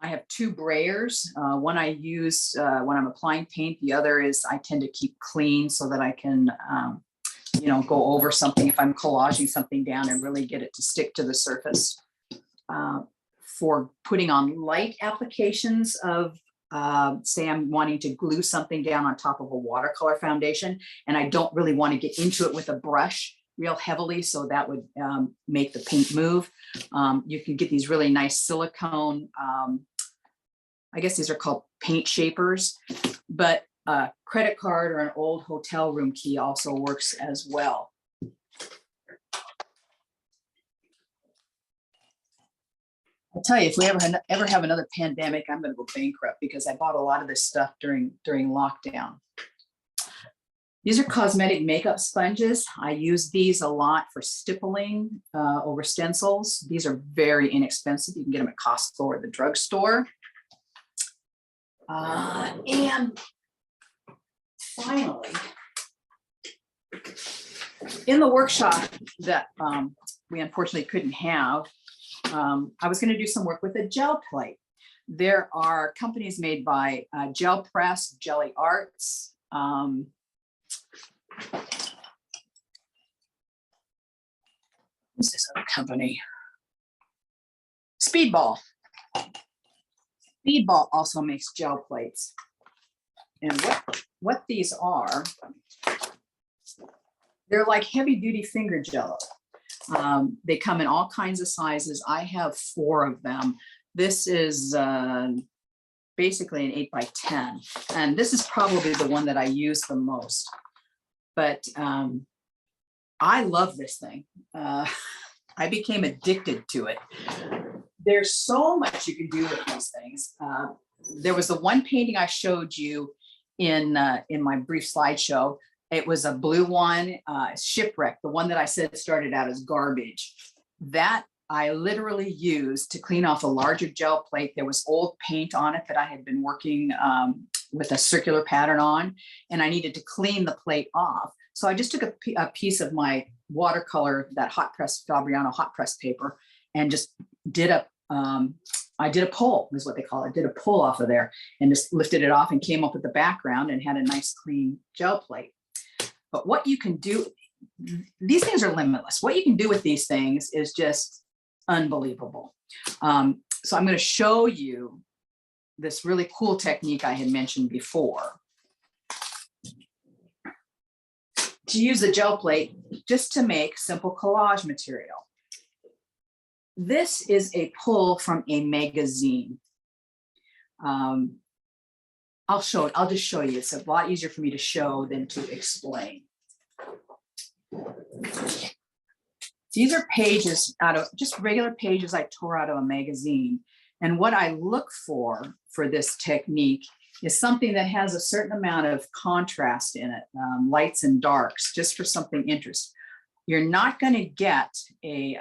have two brayers. One I use when I'm applying paint. The other is I tend to keep clean so that I can, go over something if I'm collaging something down and really get it to stick to the surface. For putting on light applications of, say I'm wanting to glue something down on top of a watercolor foundation, and I don't really want to get into it with a brush real heavily, so that would make the paint move. You can get these really nice silicone, I guess these are called paint shapers, but a credit card or an old hotel room key also works as well. I'll tell you, if we ever have another pandemic, I'm going to go bankrupt because I bought a lot of this stuff during lockdown. These are cosmetic makeup sponges. I use these a lot for stippling over stencils. These are very inexpensive. You can get them at Costco or the drugstore. And finally, in the workshop that we unfortunately couldn't have, I was going to do some work with a gel plate. There are companies made by Gel Press, Jelly Arts. Who's this other company? Speedball. Speedball also makes gel plates. And what these are, they're like heavy duty finger Jello. They come in all kinds of sizes. I have 4 of them. This is basically an 8x10. And this is probably the one that I use the most. But I love this thing. I became addicted to it. There's so much you can do with these things. There was the one painting I showed you in my brief slideshow. It was a blue one, Shipwreck, the one that I said started out as garbage. That I literally used to clean off a larger gel plate. There was old paint on it that I had been working with a circular pattern on, and I needed to clean the plate off. So I just took a piece of my watercolor, that hot press Fabriano hot press paper, and just did I did a pull, is what they call it. Did a pull off of there and just lifted it off and came up with the background and had a nice clean gel plate. But what you can do, these things are limitless. What you can do with these things is just unbelievable. So I'm going to show you this really cool technique I had mentioned before. To use the gel plate just to make simple collage material. This is a pull from a magazine. I'll just show you. It's a lot easier for me to show than to explain. These are pages out of just regular pages I tore out of a magazine. And what I look for this technique is something that has a certain amount of contrast in it, lights and darks, just for something interesting. You're not going to get a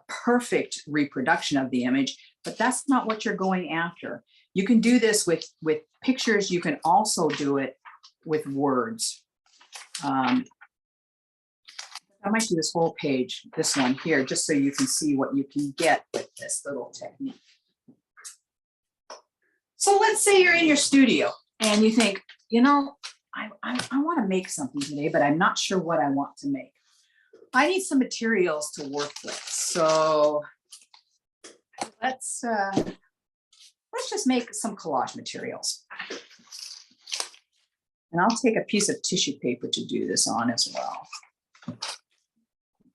perfect reproduction of the image, but that's not what you're going after. You can do this with pictures. You can also do it with words. I might do this whole page, this one here, just so you can see what you can get with this little technique. So let's say you're in your studio and you think, you know, I want to make something today, but I'm not sure what I want to make. I need some materials to work with. So let's just make some collage materials. And I'll take a piece of tissue paper to do this on as well.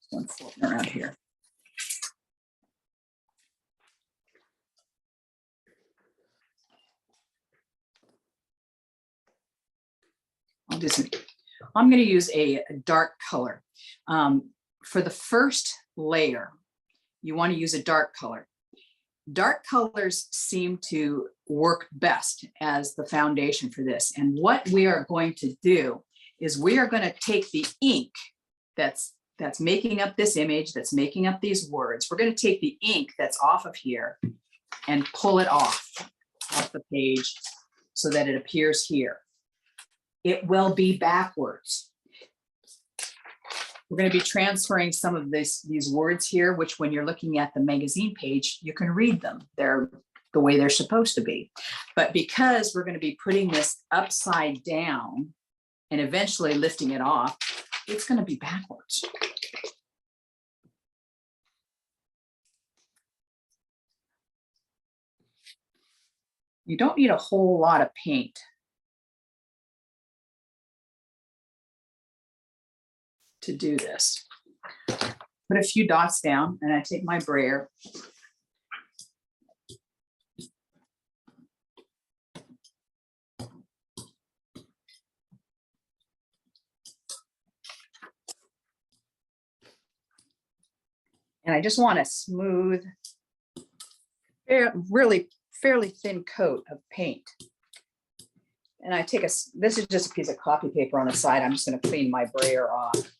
One floating around here. I'm going to use a dark color. For the first layer, you want to use a dark color. Dark colors seem to work best as the foundation for this. And what we are going to do is we are going to take the ink that's making up this image, that's making up these words. We're going to take the ink that's off of here and pull it off the page so that it appears here. It will be backwards. We're going to be transferring some of these words here, which when you're looking at the magazine page, you can read them. They're the way they're supposed to be. But because we're going to be putting this upside down and eventually lifting it off, it's going to be backwards. You don't need a whole lot of paint to do this. Put a few dots down and I take my brayer. And I just want a smooth, really fairly thin coat of paint. And I take this is just a piece of copy paper on the side. I'm just going to clean my brayer off.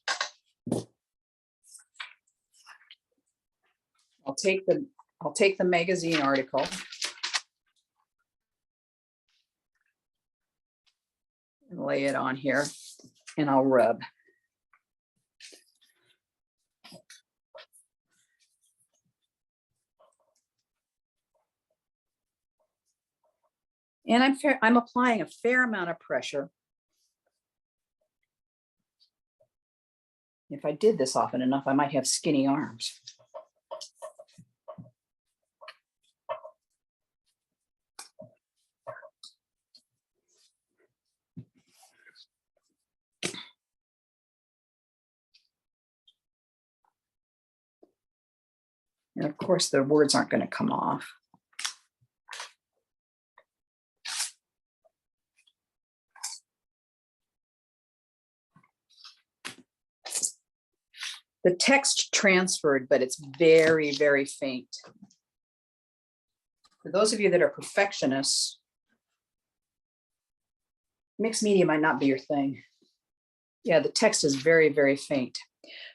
I'll take the magazine article. And lay it on here and I'll rub. And I'm applying a fair amount of pressure. If I did this often enough, I might have skinny arms. And of course, the words aren't going to come off. The text transferred, but it's very, very faint. For those of you that are perfectionists, mixed media might not be your thing. Yeah, the text is very, very faint.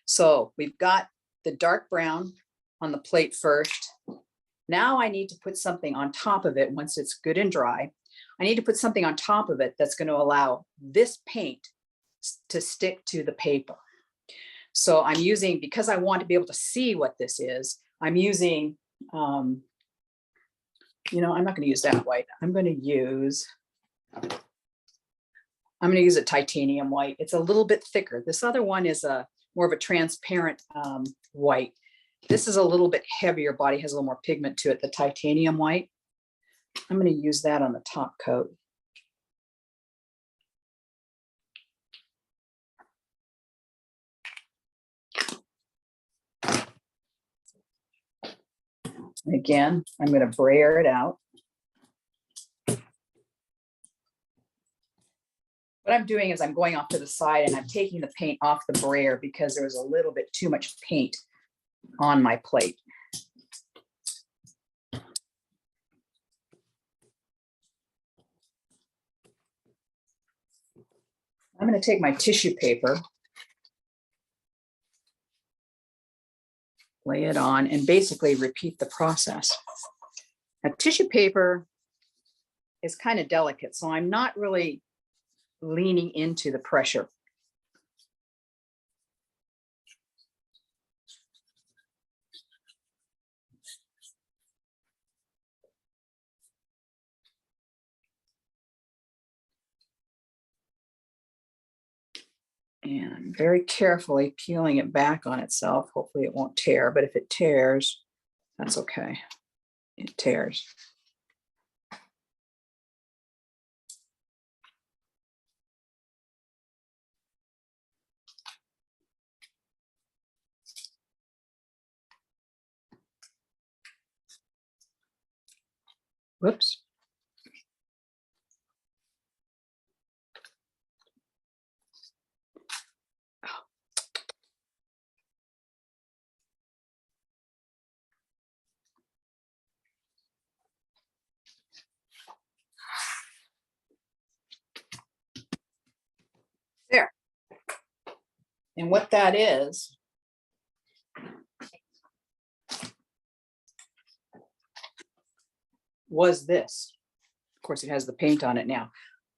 So we've got the dark brown on the plate first. Now I need to put something on top of it once it's good and dry. I need to put something on top of it that's going to allow this paint to stick to the paper. So I'm using, because I want to be able to see what this is, I'm using, I'm not going to use that white. I'm going to use a titanium white. It's a little bit thicker. This other one is more of a transparent white. This is a little bit heavier body, has a little more pigment to it, the titanium white. I'm going to use that on the top coat. Again, I'm going to brayer it out. What I'm doing is I'm going off to the side and I'm taking the paint off the brayer because there was a little bit too much paint on my plate. I'm going to take my tissue paper, lay it on, and basically repeat the process. Now, tissue paper is kind of delicate, so I'm not really leaning into the pressure. And I'm very carefully peeling it back on itself. Hopefully it won't tear, but if it tears, that's okay. It tears. Whoops. There. And what that is was this. Of course, it has the paint on it now.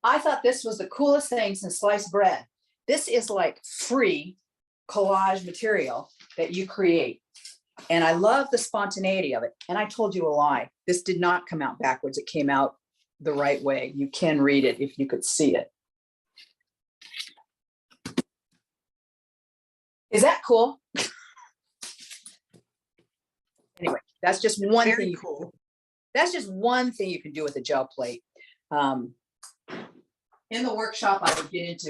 I thought this was the coolest thing since sliced bread. This is like free collage material that you create. And I love the spontaneity of it. And I told you a lie. This did not come out backwards. It came out the right way. You can read it if you could see it. Is that cool? Anyway, that's just one Very thing. cool. That's just one thing you can do with a gel plate. In the workshop, I would get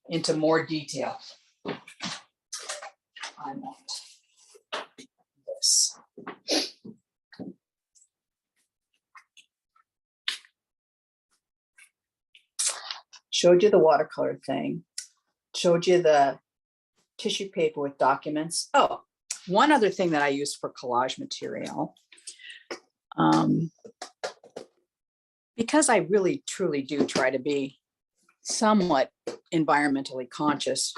into more detail. I want this. Showed you the watercolor thing. Showed you the tissue paper with documents. Oh, one other thing that I use for collage material. Because I really truly do try to be somewhat environmentally conscious,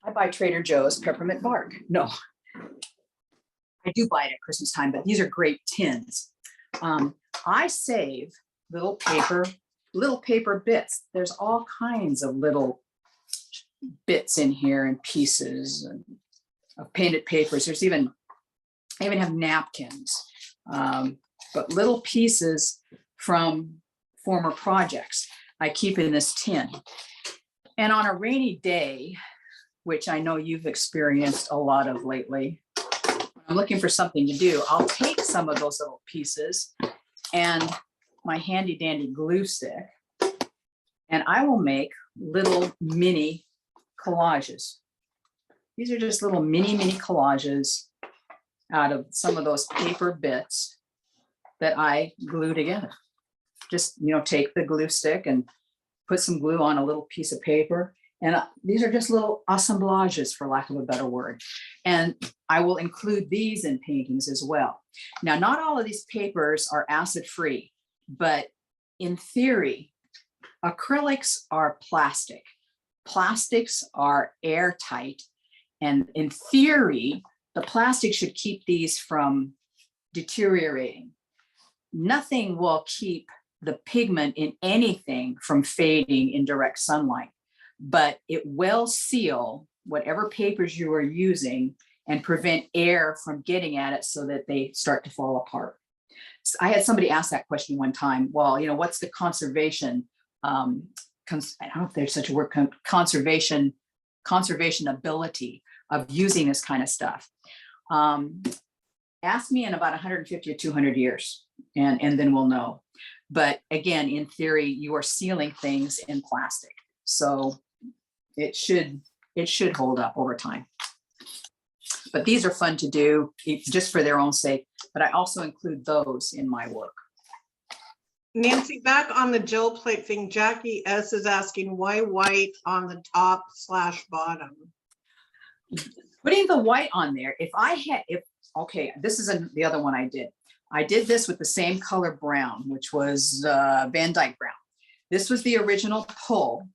I buy Trader Joe's peppermint bark. No, I do buy it at Christmas time, but these are great tins. I save little paper bits. There's all kinds of little bits in here and pieces and of painted papers. I even have napkins, but little pieces from former projects I keep in this tin. And on a rainy day, which I know you've experienced a lot of lately, when I'm looking for something to do, I'll take some of those little pieces and my handy dandy glue stick, and I will make little mini collages. These are just little mini collages out of some of those paper bits that I glue together. Just, take the glue stick and put some glue on a little piece of paper. And these are just little assemblages, for lack of a better word. And I will include these in paintings as well. Now, not all of these papers are acid-free, but in theory, acrylics are plastic. Plastics are airtight. And in theory, the plastic should keep these from deteriorating. Nothing will keep the pigment in anything from fading in direct sunlight, but it will seal whatever papers you are using and prevent air from getting at it so that they start to fall apart. So I had somebody ask that question one time. Well, what's the conservation? I don't know if there's such a word, conservation ability of using this kind of stuff. Ask me in about 150 or 200 years, and then we'll know. But again, in theory, you are sealing things in plastic, so it should hold up over time. But these are fun to do just for their own sake. But I also include those in my work. Nancy, back on the gel plate thing, Jackie S is asking why white on the top/bottom. Putting the white on there, okay, this is the other one I did. I did this with the same color brown, which was Van Dyke brown. This was the original pull,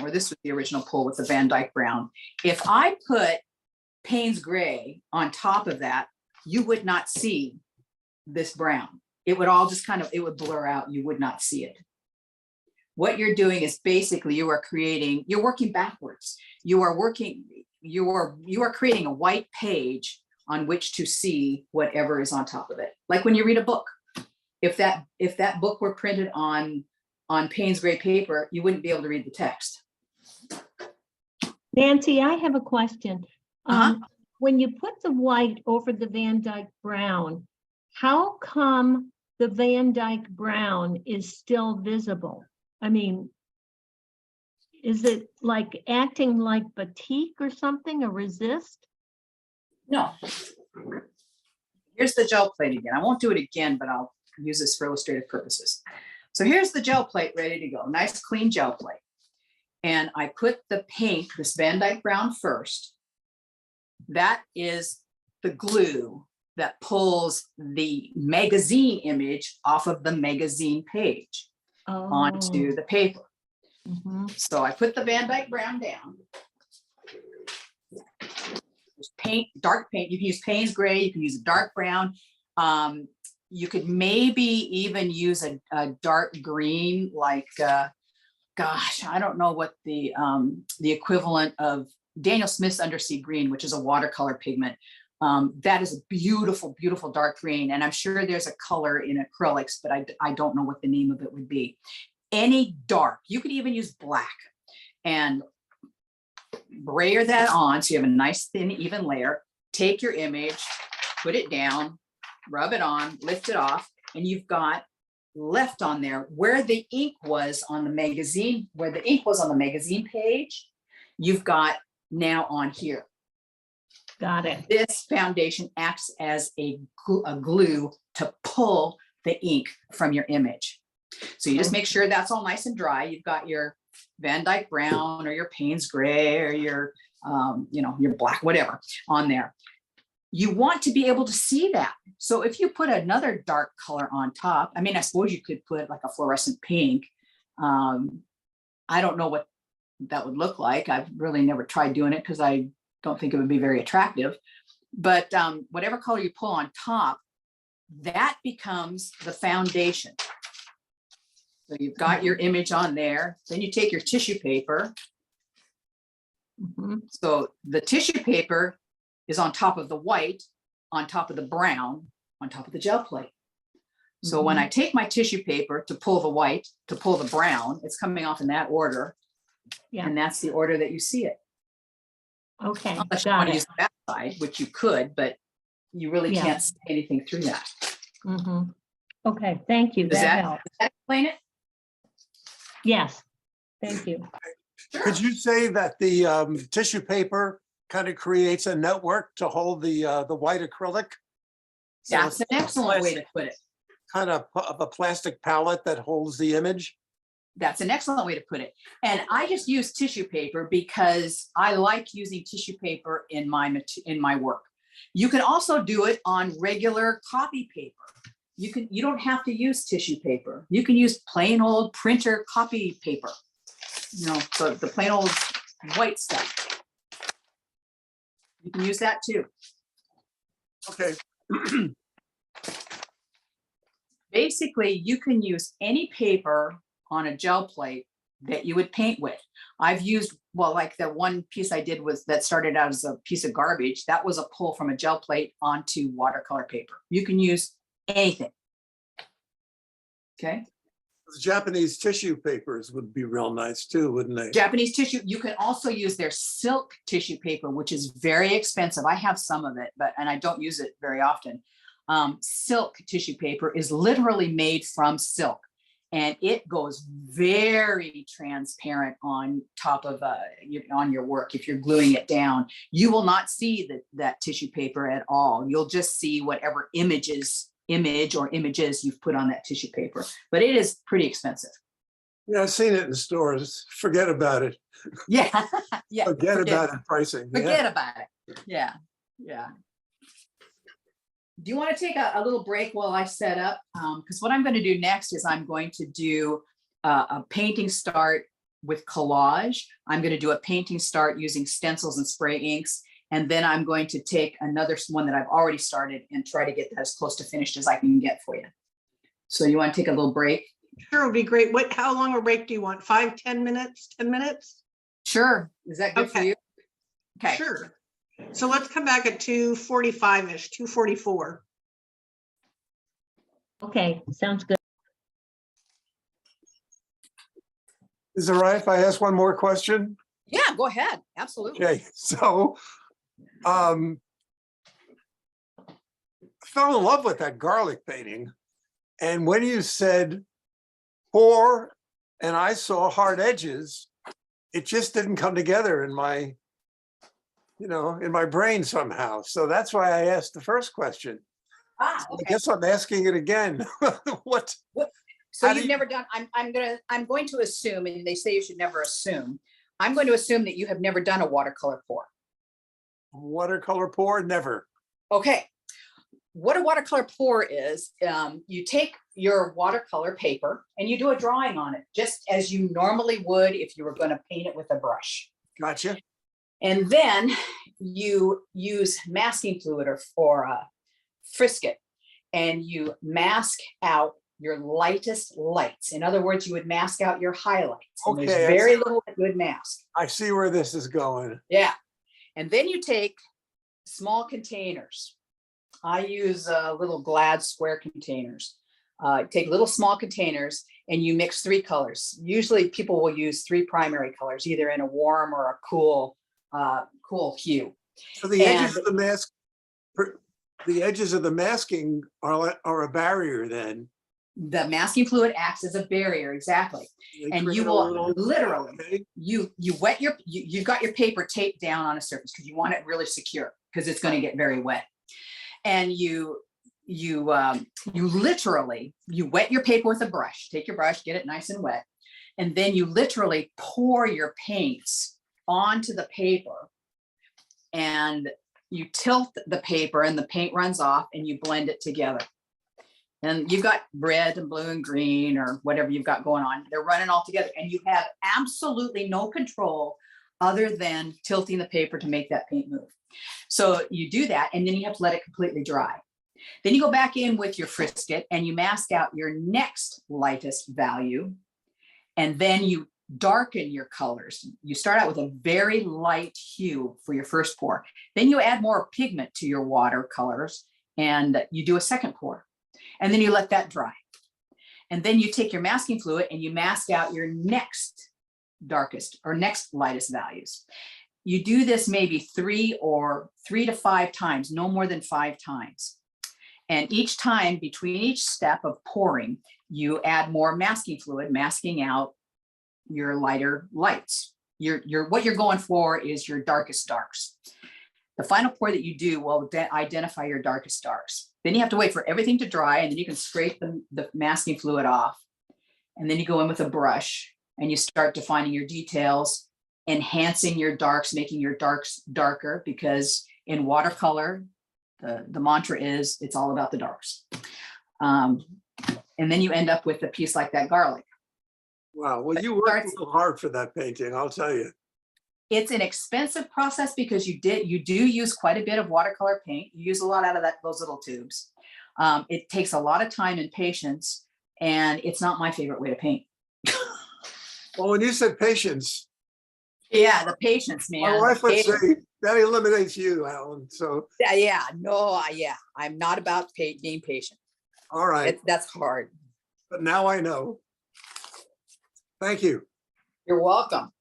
or this was the original pull with the Van Dyke brown. If I put Payne's gray on top of that, you would not see this brown. It would all just it would blur out. You would not see it. What you're doing is basically you're working backwards. You are creating a white page on which to see whatever is on top of it. Like when you read a book, if that book were printed on Payne's gray paper, you wouldn't be able to read the text. Nancy, I have a question. When you put the white over the Van Dyke brown, how come the Van Dyke brown is still visible? I mean, is it like acting like batik or something, or resist? No. Here's the gel plate again. I won't do it again, but I'll use this for illustrative purposes. So here's the gel plate ready to go. Nice clean gel plate. And I put the paint, this Van Dyke brown first. That is the glue that pulls the magazine image off of the magazine page onto the paper. So I put the Van Dyke brown down. There's paint, dark paint. You can use Payne's gray. You can use a dark brown. You could maybe even use a dark green, like, gosh, I don't know what the equivalent of Daniel Smith's undersea green, which is a watercolor pigment. That is a beautiful, beautiful dark green. And I'm sure there's a color in acrylics, but I don't know what the name of it would be. Any dark, you could even use black, and brayer that on so you have a nice thin, even layer. Take your image, put it down, rub it on, lift it off, and you've got left on there where the ink was on the magazine, page, you've got now on here. Got it. This foundation acts as a glue to pull the ink from your image. So you just make sure that's all nice and dry. You've got your Van Dyke brown or your Payne's gray or your, your black, whatever on there. You want to be able to see that. So if you put another dark color on top, I mean, I suppose you could put like a fluorescent pink. I don't know what that would look like. I've really never tried doing it because I don't think it would be very attractive. But whatever color you pull on top, that becomes the foundation. So you've got your image on there. Then you take your tissue paper. So the tissue paper is on top of the white, on top of the brown, on top of the gel plate. So when I take my tissue paper to pull the white, to pull the brown, it's coming off in that order. Yeah. And that's the order that you see it. Okay. Unless you want to use the back side, which you could, but you really can't see anything through that. Okay, thank you. Does that explain it? Yes, thank you. Could you say that the tissue paper kind of creates a network to hold the white acrylic? So that's an excellent way to put it. Kind of a plastic palette that holds the image? That's an excellent way to put it. And I just use tissue paper because I like using tissue paper in my work. You can also do it on regular copy paper. You don't have to use tissue paper. You can use plain old printer copy paper. So the plain old white stuff. You can use that too. Okay. Basically, you can use any paper on a gel plate that you would paint with. I've used, like the one piece I did that started out as a piece of garbage. That was a pull from a gel plate onto watercolor paper. You can use anything. Okay. The Japanese tissue papers would be real nice too, wouldn't they? Japanese tissue. You can also use their silk tissue paper, which is very expensive. I have some of it, and I don't use it very often. Silk tissue paper is literally made from silk, and it goes very transparent on top of on your work. If you're gluing it down, you will not see that tissue paper at all. You'll just see whatever image or images you've put on that tissue paper, but it is pretty expensive. Yeah, I've seen it in stores. Forget about it. Yeah, yeah. Forget about it pricing. Yeah. Forget about it. Yeah, yeah. Do you want to take a little break while I set up? Because what I'm going to do next is I'm going to do a painting start with collage. I'm going to do a painting start using stencils and spray inks. And then I'm going to take another one that I've already started and try to get that as close to finished as I can get for you. So you want to take a little break? Sure, would be great. How long a break do you want? 5, 10 minutes, 10 minutes? Sure. Is that good for Okay. you? Okay. Sure. So let's come back at 2:45-ish, 2:44. Okay, sounds good. Is it all right if I ask one more question? Yeah, go ahead. Absolutely. Okay, so I fell in love with that garlic painting. And when you said pour and I saw hard edges, it just didn't come together in my, in my brain somehow. So that's why I asked the first question. Ah, I okay. guess I'm asking it again. What? So How do you've never done, I'm going to assume, and they say you should never assume. I'm going to assume that you have never done a watercolor pour. Watercolor pour? Never. Okay. What a watercolor pour is, you take your watercolor paper and you do a drawing on it, just as you normally would if you were going to paint it with a brush. Gotcha. And then you use masking fluid or frisket, and you mask out your lightest lights. In other words, you would mask out your highlights. And Okay, there's very little good mask. I see where this is going. Yeah. And then you take small containers. I use little Glad square containers. Take little small containers and you mix 3 colors. Usually people will use 3 primary colors, either in a warm or a cool hue. So the edges of the mask, the edges of the masking are a barrier then. The masking fluid acts as a barrier, exactly. And you will literally, okay. you wet you've got your paper taped down on a surface because you want it really secure because it's going to get very wet. And you literally wet your paper with a brush. Take your brush, get it nice and wet, and then you literally pour your paints onto the paper, and you tilt the paper, and the paint runs off, and you blend it together. And you've got red and blue and green or whatever you've got going on. They're running all together, and you have absolutely no control other than tilting the paper to make that paint move. So you do that, and then you have to let it completely dry. Then you go back in with your frisket and you mask out your next lightest value. And then you darken your colors. You start out with a very light hue for your first pour. Then you add more pigment to your watercolors and you do a second pour. And then you let that dry. And then you take your masking fluid and you mask out your next darkest or next lightest values. You do this maybe 3 to 5 times, no more than 5 times. And each time between each step of pouring, you add more masking fluid, masking out your lighter lights. What you're going for is your darkest darks. The final pour that you do will identify your darkest darks. Then you have to wait for everything to dry, and then you can scrape the masking fluid off. And then you go in with a brush and you start defining your details, enhancing your darks, making your darks darker, because in watercolor, the mantra is it's all about the darks. And then you end up with a piece like that garlic. Wow, well, you worked so hard for that painting, I'll tell you. It's an expensive process because you do use quite a bit of watercolor paint. You use a lot out of those little tubes. It takes a lot of time and patience, and it's not my favorite way to paint. Well, when you said patience, yeah, the patience, man. my wife would say that eliminates you, Alan. So yeah, I'm not about being patient. all right, That's hard. but now I know. Thank you. You're welcome.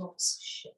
Oops, shit.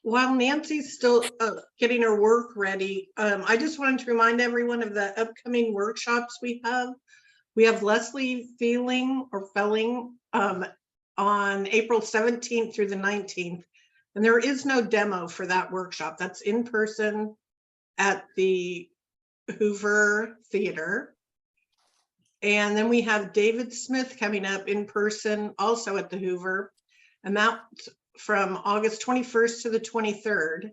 While Nancy's still getting her work ready, I just wanted to remind everyone of the upcoming workshops we have. We have Leslie Felling on April 17th through the 19th. And there is no demo for that workshop. That's in person at the Hoover Theater. And then we have David Smith coming up in person also at the Hoover. And that's from August 21st to the 23rd.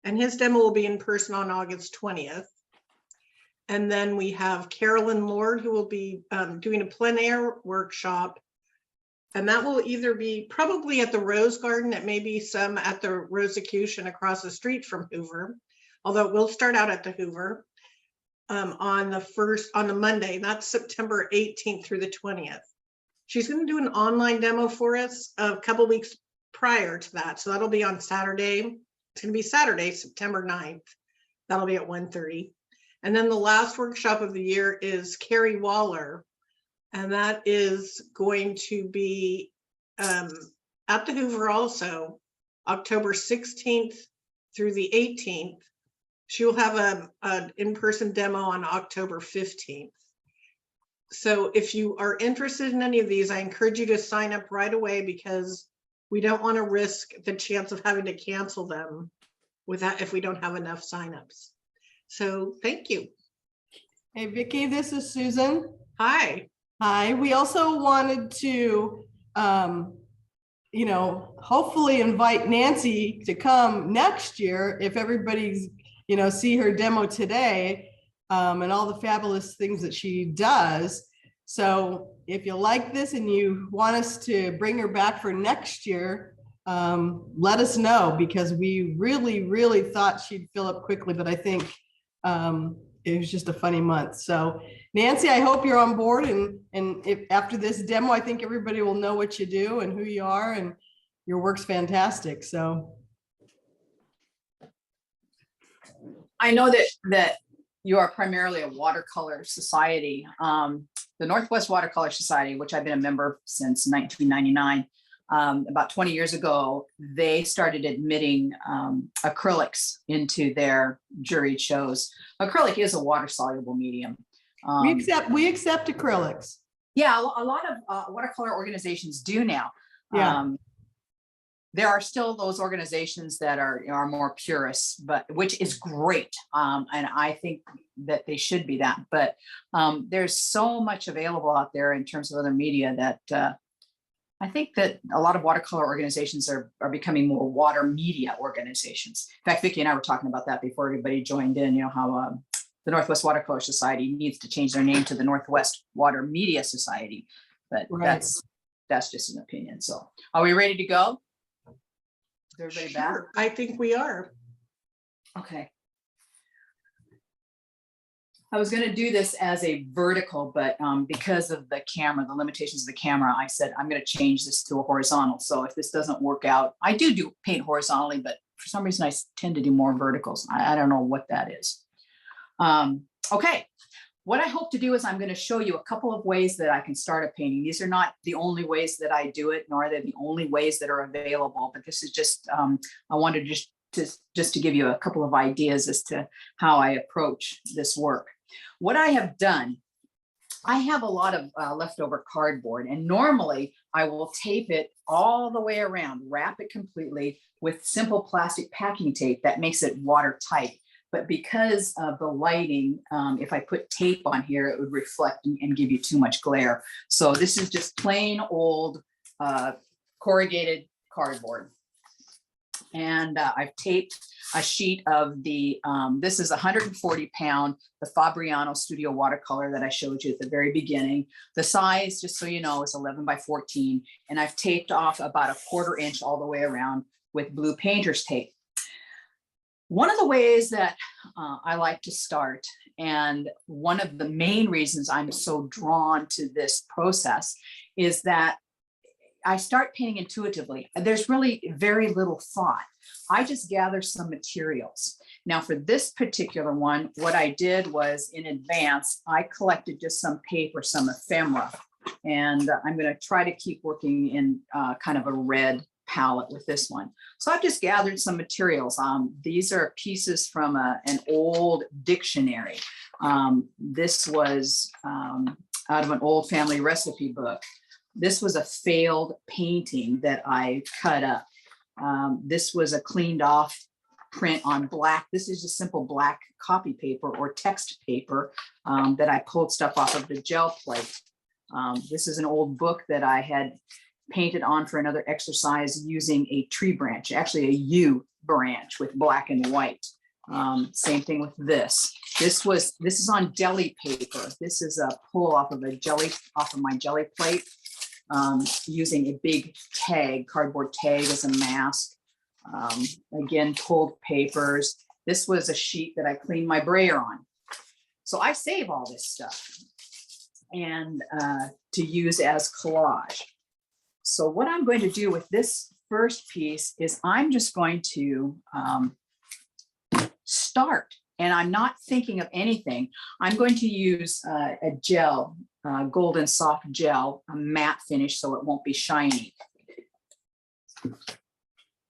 And his demo will be in person on August 20th. And then we have Carolyn Lord, who will be doing a plein air workshop. And that will either be probably at the Rose Garden, it may be some at the Rosicrucian across the street from Hoover, although it will start out at the Hoover on the Monday, that's September 18th through the 20th. She's going to do an online demo for us a couple weeks prior to that. So that'll be on Saturday. It's going to be Saturday, September 9th. That'll be at 1:30. And then the last workshop of the year is Carrie Waller. And that is going to be at the Hoover also, October 16th through the 18th. She will have an in-person demo on October 15th. So if you are interested in any of these, I encourage you to sign up right away, because we don't want to risk the chance of having to cancel them if we don't have enough signups. So thank you. Hey, Vicki, this is Susan. Hi. Hi, we also wanted to, hopefully invite Nancy to come next year if everybody's, see her demo today and all the fabulous things that she does. So if you like this and you want us to bring her back for next year, let us know, because we really, really thought she'd fill up quickly, but I think it was just a funny month. So Nancy, I hope you're on board, and if after this demo, I think everybody will know what you do and who you are, and your work's fantastic. So I know that you are primarily a watercolor society. The Northwest Watercolor Society, which I've been a member since 1999, about 20 years ago, they started admitting acrylics into their juried shows. Acrylic is a water soluble medium. we accept acrylics. Yeah, a lot of watercolor organizations do now. Yeah. There are still those organizations that are more purists, but which is great. And I think that they should be that. But there's so much available out there in terms of other media that I think that a lot of watercolor organizations are becoming more water media organizations. In fact, Vicki and I were talking about that before everybody joined in, how the Northwest Watercolor Society needs to change their name to the Northwest Water Media Society. But Right. that's just an opinion. So are we ready to go? Is everybody back? Sure, I think we are. Okay. I was going to do this as a vertical, but because of the camera, the limitations of the camera, I said, I'm going to change this to a horizontal. So if this doesn't work out, I do paint horizontally, but for some reason I tend to do more verticals. I don't know what that is. Okay. What I hope to do is I'm going to show you a couple of ways that I can start a painting. These are not the only ways that I do it, nor are they the only ways that are available, but this is just, I wanted just to give you a couple of ideas as to how I approach this work. What I have done, I have a lot of leftover cardboard, and normally I will tape it all the way around, wrap it completely with simple plastic packing tape that makes it watertight. But because of the lighting, if I put tape on here, it would reflect and give you too much glare. So this is just plain old corrugated cardboard. And I've taped a sheet of the, this is 140 pound, the Fabriano Studio watercolor that I showed you at the very beginning. The size, just so you know, is 11 by 14. And I've taped off about 1/4 inch all the way around with blue painter's tape. One of the ways that I like to start, and one of the main reasons I'm so drawn to this process, is that I start painting intuitively. There's really very little thought. I just gather some materials. Now for this particular one, what I did was in advance, I collected just some paper, some ephemera, and I'm going to try to keep working in kind of a red palette with this one. So I've just gathered some materials. These are pieces from an old dictionary. This was out of an old family recipe book. This was a failed painting that I cut up. This was a cleaned off print on black. This is just simple black copy paper or text paper that I pulled stuff off of the gel plate. This is an old book that I had painted on for another exercise using a tree branch, actually a yew branch with black and white. Same thing with this. This is on jelly paper. This is a pull off of my jelly plate, using a big tag, cardboard tag as a mask. Again, pulled papers. This was a sheet that I cleaned my brayer on. So I save all this stuff and to use as collage. So what I'm going to do with this first piece is I'm just going to start, and I'm not thinking of anything. I'm going to use a gel golden soft gel, a matte finish, so it won't be shiny.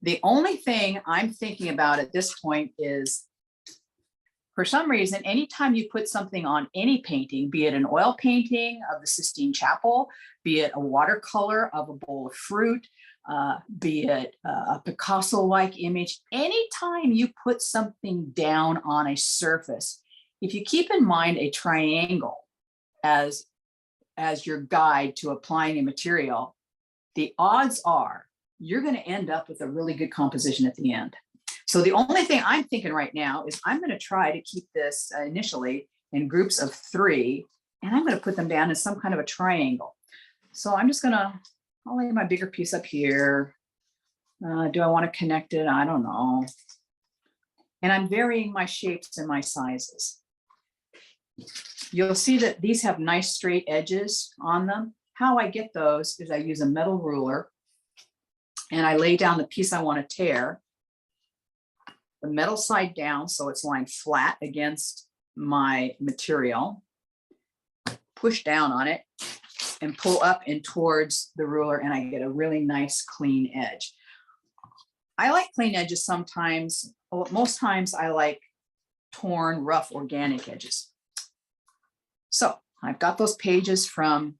The only thing I'm thinking about at this point is, for some reason, anytime you put something on any painting, be it an oil painting of the Sistine Chapel, be it a watercolor of a bowl of fruit, be it a Picasso-like image, anytime you put something down on a surface, if you keep in mind a triangle as your guide to applying a material, the odds are you're going to end up with a really good composition at the end. So the only thing I'm thinking right now is I'm going to try to keep this initially in groups of 3, and I'm going to put them down in some kind of a triangle. So I'm just going to, I'll lay my bigger piece up here. Do I want to connect it? I don't know. And I'm varying my shapes and my sizes. You'll see that these have nice straight edges on them. How I get those is I use a metal ruler and I lay down the piece I want to tear, the metal side down so it's lying flat against my material, push down on it and pull up and towards the ruler, and I get a really nice clean edge. I like clean edges sometimes. Most times I like torn, rough, organic edges. So I've got those pages from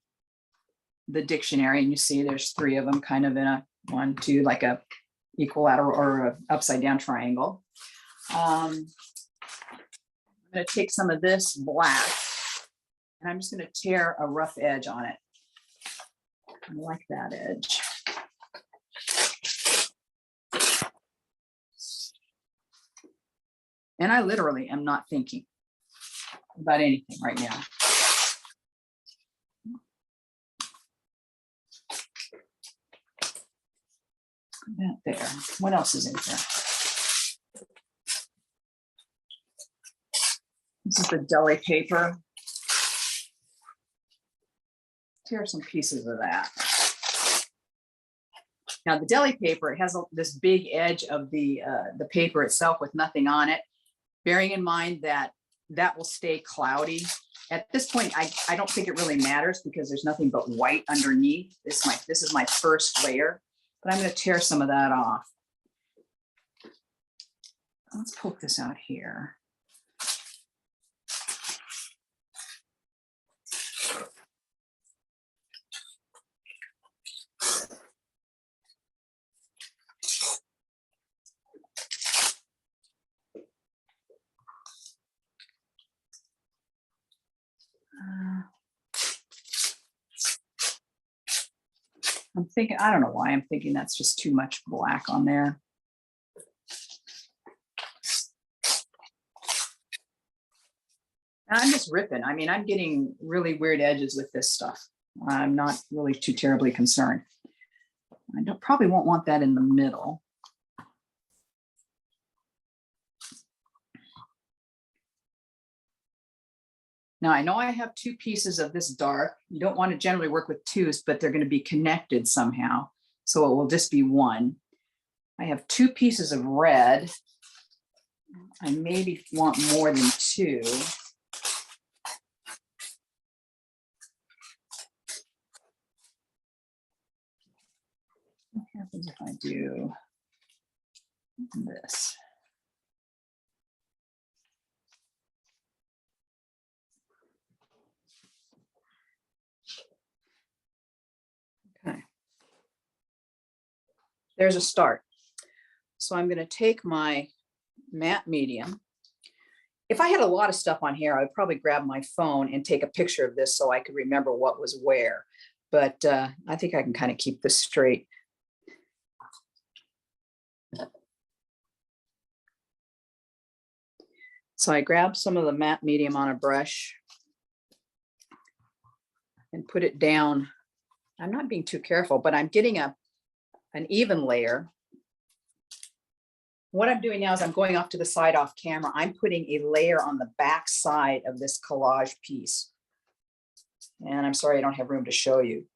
the dictionary, and you see there's 3 of them kind of in a 1, 2, like a equilateral or a upside down triangle. I'm going to take some of this black and I'm just going to tear a rough edge on it. I like that edge. And I literally am not thinking about anything right now. That there. What else is in here? This is the deli paper. Tear some pieces of that. Now the deli paper, it has this big edge of the paper itself with nothing on it. Bearing in mind that that will stay cloudy. At this point, I don't think it really matters because there's nothing but white underneath. This is my first layer, but I'm going to tear some of that off. Let's poke this out here. I'm thinking, I don't know why I'm thinking that's just too much black on there. And I'm just ripping. I mean, I'm getting really weird edges with this stuff. I'm not really too terribly concerned. I probably won't want that in the middle. Now I know I have 2 pieces of this dark. You don't want to generally work with 2s, but they're going to be connected somehow. So it will just be 1. I have 2 pieces of red. I maybe want more than 2. What happens if I do this? Okay. There's a start. So I'm going to take my matte medium. If I had a lot of stuff on here, I would probably grab my phone and take a picture of this so I could remember what was where. But I think I can kind of keep this straight. So I grab some of the matte medium on a brush and put it down. I'm not being too careful, but I'm getting an even layer. What I'm doing now is I'm going off to the side off camera. I'm putting a layer on the back side of this collage piece. And I'm sorry, I don't have room to show you.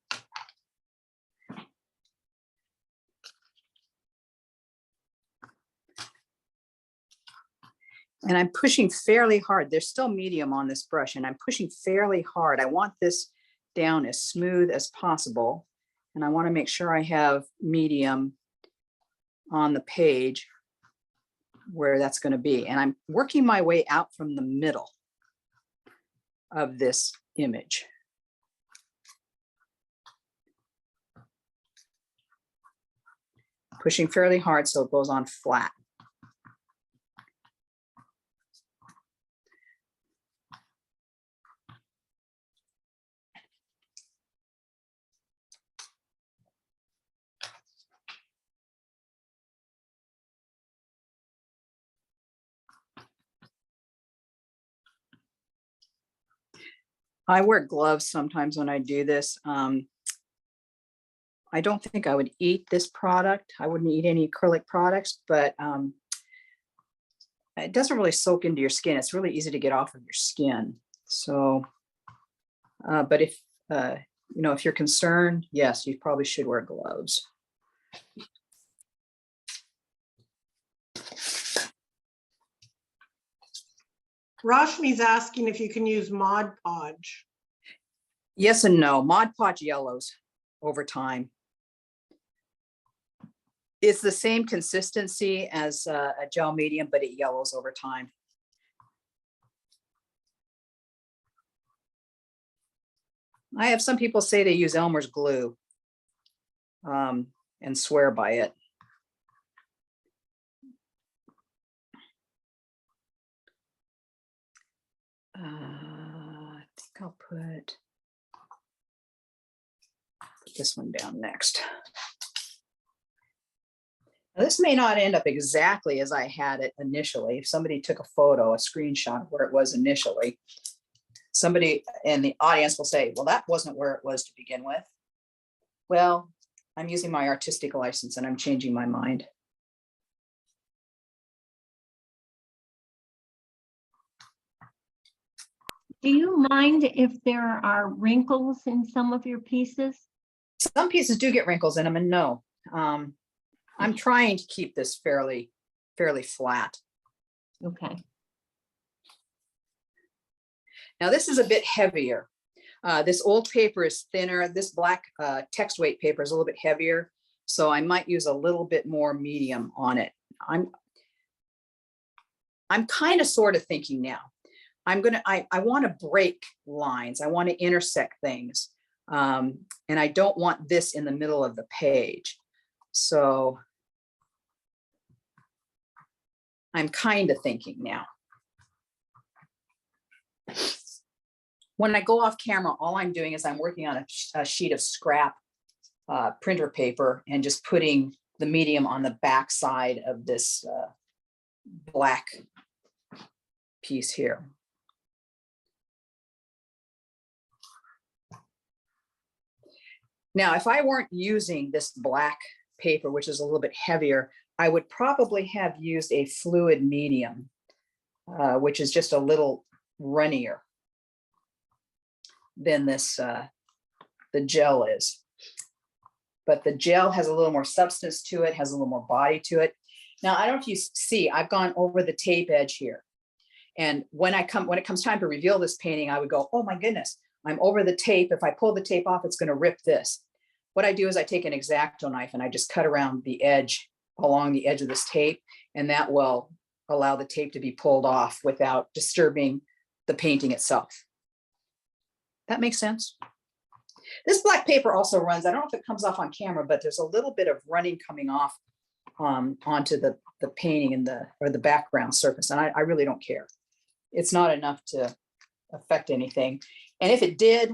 And I'm pushing fairly hard. There's still medium on this brush and I'm pushing fairly hard. I want this down as smooth as possible. And I want to make sure I have medium on the page where that's going to be. And I'm working my way out from the middle of this image. Pushing fairly hard so it goes on flat. I wear gloves sometimes when I do this. I don't think I would eat this product. I wouldn't eat any acrylic products, but it doesn't really soak into your skin. It's really easy to get off of your skin. So, but if, you know, if you're concerned, yes, you probably should wear gloves. Roshni's asking if you can use Mod Podge. Yes and no. Mod Podge yellows over time. It's the same consistency as a gel medium, but it yellows over time. I have some people say they use Elmer's glue and swear by it. I think I'll put this one down next. Now, this may not end up exactly as I had it initially. If somebody took a photo, a screenshot of where it was initially, somebody in the audience will say, well, that wasn't where it was to begin with. Well, I'm using my artistic license and I'm changing my mind. Do you mind if there are wrinkles in some of your pieces? Some pieces do get wrinkles in them, and no. I'm trying to keep this fairly flat. Okay. Now this is a bit heavier. This old paper is thinner. This black text weight paper is a little bit heavier. So I might use a little bit more medium on it. I'm kind of sort of thinking now. I want to break lines. I want to intersect things. And I don't want this in the middle of the page. So I'm kind of thinking now. When I go off camera, all I'm doing is I'm working on a sheet of scrap printer paper and just putting the medium on the back side of this black piece here. Now, if I weren't using this black paper, which is a little bit heavier, I would probably have used a fluid medium, which is just a little runnier than this, the gel is. But the gel has a little more substance to it, has a little more body to it. Now, I don't know if you see, I've gone over the tape edge here. And when it comes time to reveal this painting, I would go, oh my goodness, I'm over the tape. If I pull the tape off, it's going to rip this. What I do is I take an X-Acto knife and I just cut around the edge, along the edge of this tape, and that will allow the tape to be pulled off without disturbing the painting itself. That makes sense? This black paper also runs, I don't know if it comes off on camera, but there's a little bit of running coming off onto the painting and the background surface, and I really don't care. It's not enough to affect anything. And if it did,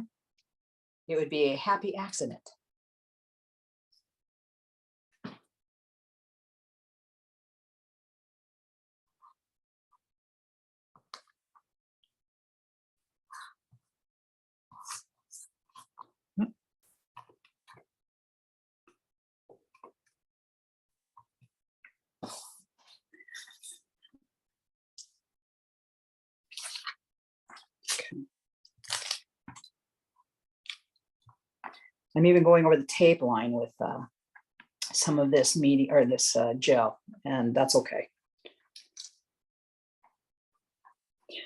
it would be a happy accident. I'm even going over the tape line with some of this medium or this gel, and that's okay.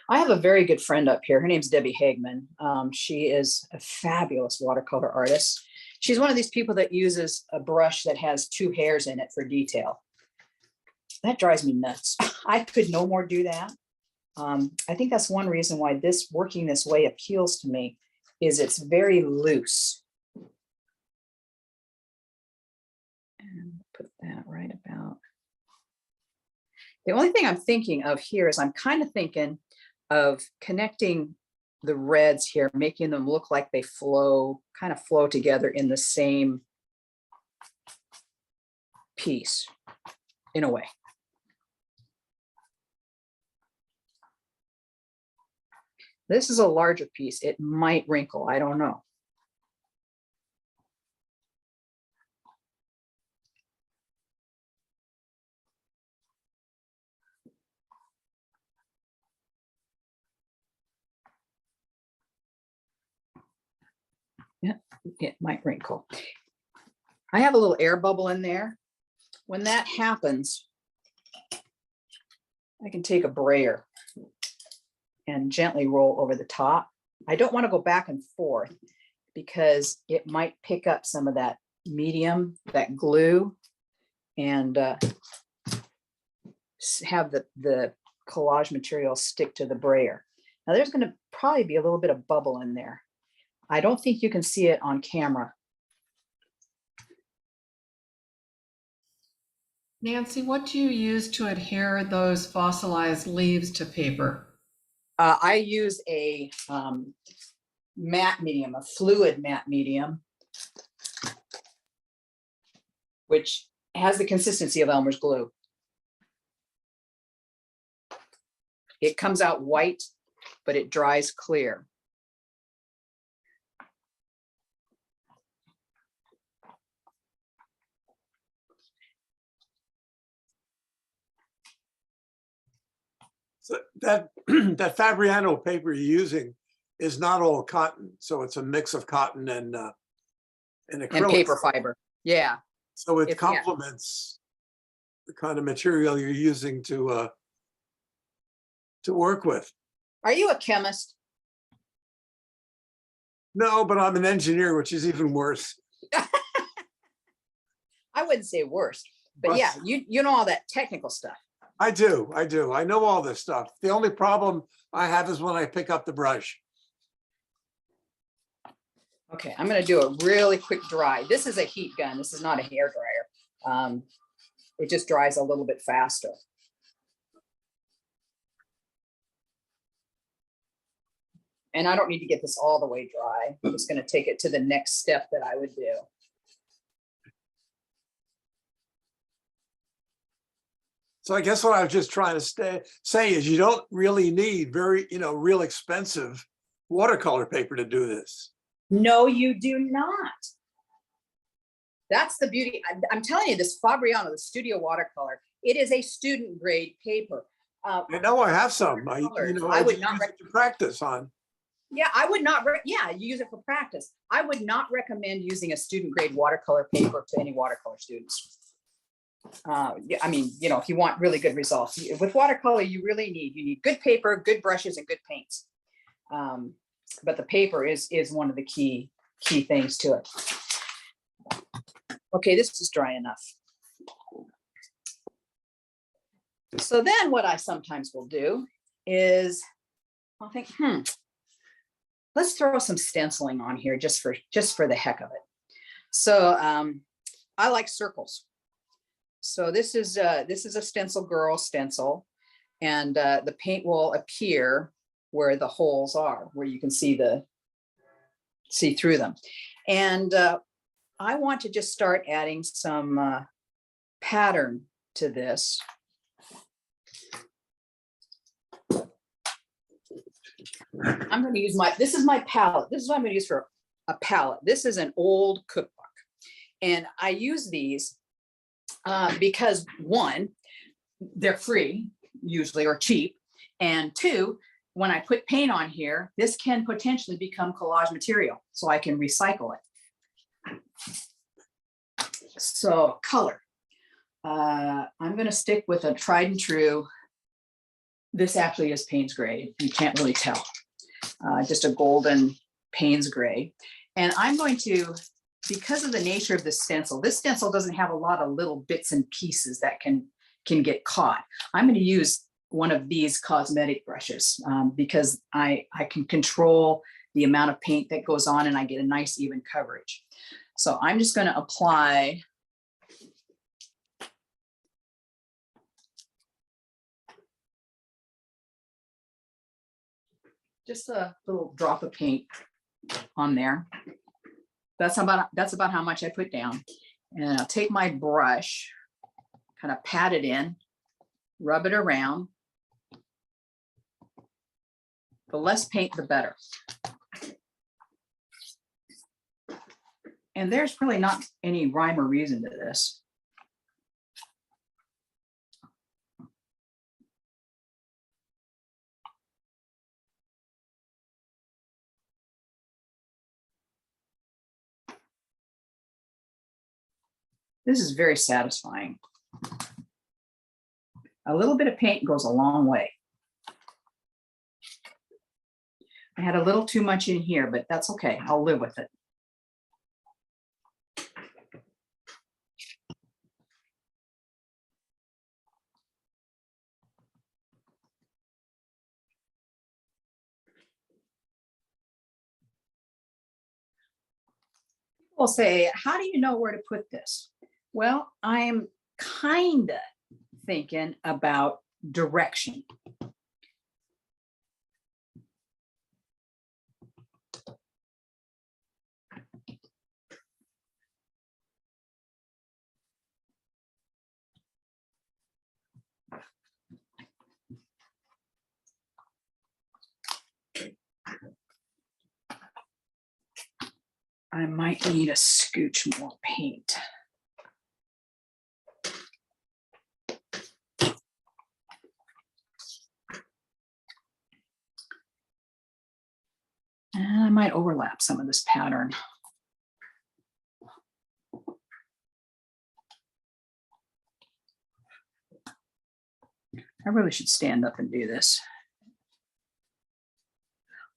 I have a very good friend up here. Her name's Debbie Hagman. She is a fabulous watercolor artist. She's one of these people that uses a brush that has 2 hairs in it for detail. That drives me nuts. I could no more do that. I think that's one reason why this working this way appeals to me, is it's very loose. And put that right about. The only thing I'm thinking of here is I'm kind of thinking of connecting the reds here, making them look like they flow, kind of flow together in the same piece in a way. This is a larger piece. It might wrinkle. I don't know. Yeah, it might wrinkle. I have a little air bubble in there. When that happens, I can take a brayer and gently roll over the top. I don't want to go back and forth because it might pick up some of that medium, that glue, and have the collage material stick to the brayer. Now there's going to probably be a little bit of bubble in there. I don't think you can see it on camera. Nancy, what do you use to adhere those fossilized leaves to paper? I use a matte medium, a fluid matte medium, which has the consistency of Elmer's glue. It comes out white, but it dries clear. So that that Fabriano paper you're using is not all cotton, so it's a mix of cotton and acrylic. And paper fiber. Yeah. So it It's- yeah. complements the kind of material you're using to work with. Are you a chemist? No, but I'm an engineer, which is even worse. I wouldn't say worse, but But- yeah, you know all that technical stuff. I do. I know all this stuff. The only problem I have is when I pick up the brush. Okay, I'm gonna do a really quick dry. This is a heat gun. This is not a hair dryer. It just dries a little bit faster. And I don't need to get this all the way dry. I'm just gonna take it to the next step that I would do. So I guess what I was just trying to say is you don't really need very, real expensive watercolor paper to do this. No, you do not. That's the beauty. I'm telling you, this Fabriano, the studio watercolor, it is a student grade paper. I know I have some. I would just not use it to practice on. Yeah, I would not, yeah, you use it for practice. I would not recommend using a student grade watercolor paper to any watercolor students. Yeah, I mean, if you want really good results with watercolor, you need good paper, good brushes, and good paints. But the paper is one of the key things to it. Okay, this is dry enough. So then what I sometimes will do is I'll think, let's throw some stenciling on here just for the heck of it. So I like circles. So this is a Stencil Girl stencil, and the paint will appear where the holes are, where you can see through them. And I want to just start adding some pattern to this. I'm going to use this is my palette. This is what I'm going to use for a palette. This is an old cookbook. And I use these because one, they're free usually or cheap. And two, when I put paint on here, this can potentially become collage material, so I can recycle it. So color. I'm going to stick with a tried and true This actually is Payne's gray. You can't really tell. Just a golden Payne's gray. And I'm going to, because of the nature of this stencil doesn't have a lot of little bits and pieces that can get caught. I'm going to use one of these cosmetic brushes because I can control the amount of paint that goes on and I get a nice even coverage. So I'm just going to apply just a little drop of paint on there. That's about how much I put down. And I'll take my brush, kind of pat it in, rub it around. The less paint, the better. And there's really not any rhyme or reason to this. This is very satisfying. A little bit of paint goes a long way. I had a little too much in here, but that's okay. I'll live with it. People say, how do you know where to put this? Well, I'm kind of thinking about direction. I might need a scooch more paint. And I might overlap some of this pattern. I really should stand up and do this.